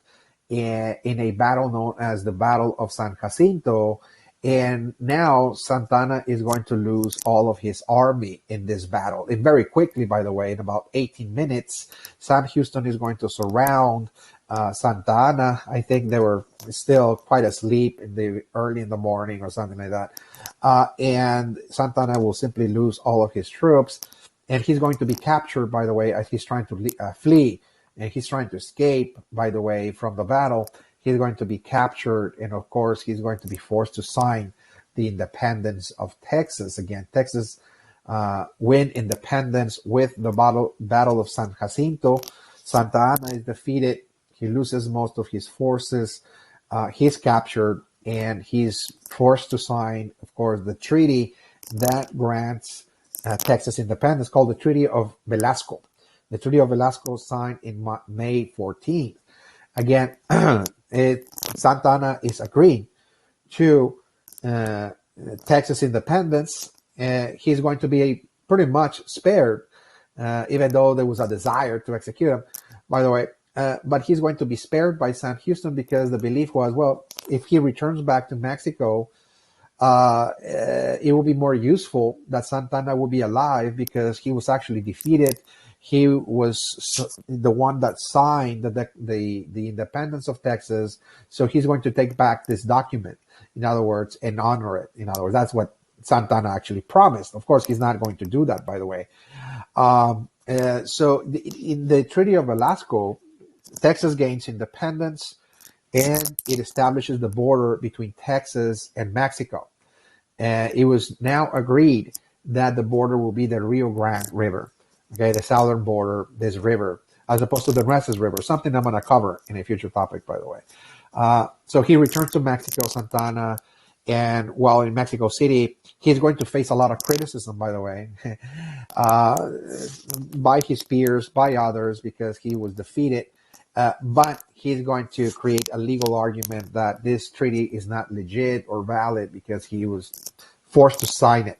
in a battle known as the Battle of San Jacinto. And now Santana is going to lose all of his army in this battle. And very quickly, by the way, in about 18 minutes, Sam Houston is going to surround Santa Anna. I think they were still quite asleep early in the morning or something like that. And Santa Anna will simply lose all of his troops. And he's going to be captured, by the way, as he's trying to flee. And he's trying to escape, by the way, from the battle. He's going to be captured, and of course, he's going to be forced to sign the independence of Texas. Again, Texas win independence with the Battle of San Jacinto. Santa Anna is defeated. He loses most of his forces. He's captured, and he's forced to sign, of course, the treaty that grants Texas independence, called the Treaty of Velasco. The Treaty of Velasco signed in May 14th. Again, Santa Anna is agreeing to Texas independence. He's going to be pretty much spared, even though there was a desire to execute him, by the way. But he's going to be spared by Sam Houston because the belief was, well, if he returns back to Mexico, it will be more useful that Santa Anna will be alive because he was actually defeated. He was the one that signed the independence of Texas. So he's going to take back this document, in other words, and honor it. In other words, that's what Santa Anna actually promised. Of course, he's not going to do that, by the way. In the Treaty of Velasco, Texas gains independence and it establishes the border between Texas and Mexico. It was now agreed that the border will be the Rio Grande River, okay, the southern border, this river, as opposed to the Nueces River, something I'm going to cover in a future topic, by the way. So he returns to Mexico, Santa Anna, and while in Mexico City, he's going to face a lot of criticism, by the way, by his peers, by others, because he was defeated. But he's going to create a legal argument that this treaty is not legit or valid because he was forced to sign it.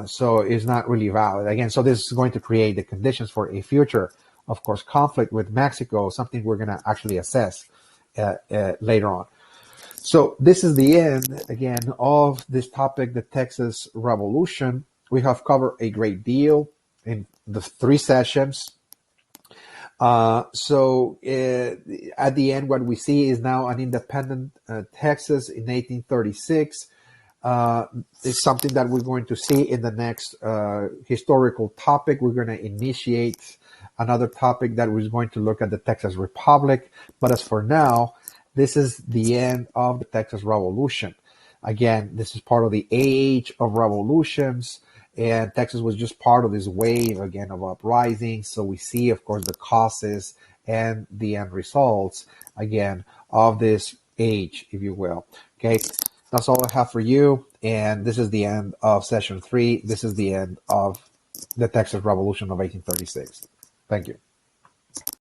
So it's not really valid. Again, so this is going to create the conditions for a future, of course, conflict with Mexico, something we're going to actually assess later on. So this is the end, again, of this topic, the Texas Revolution. We have covered a great deal in the 3 sessions. At the end, what we see is now an independent Texas in 1836. It's something that we're going to see in the next historical topic. We're going to initiate another topic that was going to look at the Texas Republic. But as for now, this is the end of the Texas Revolution. Again, this is part of the age of revolutions. And Texas was just part of this wave, again, of uprisings. So we see, of course, the causes and the end results, again, of this age, if you will. Okay, that's all I have for you. And this is the end of session 3. This is the end of the Texas Revolution of 1836. Thank you.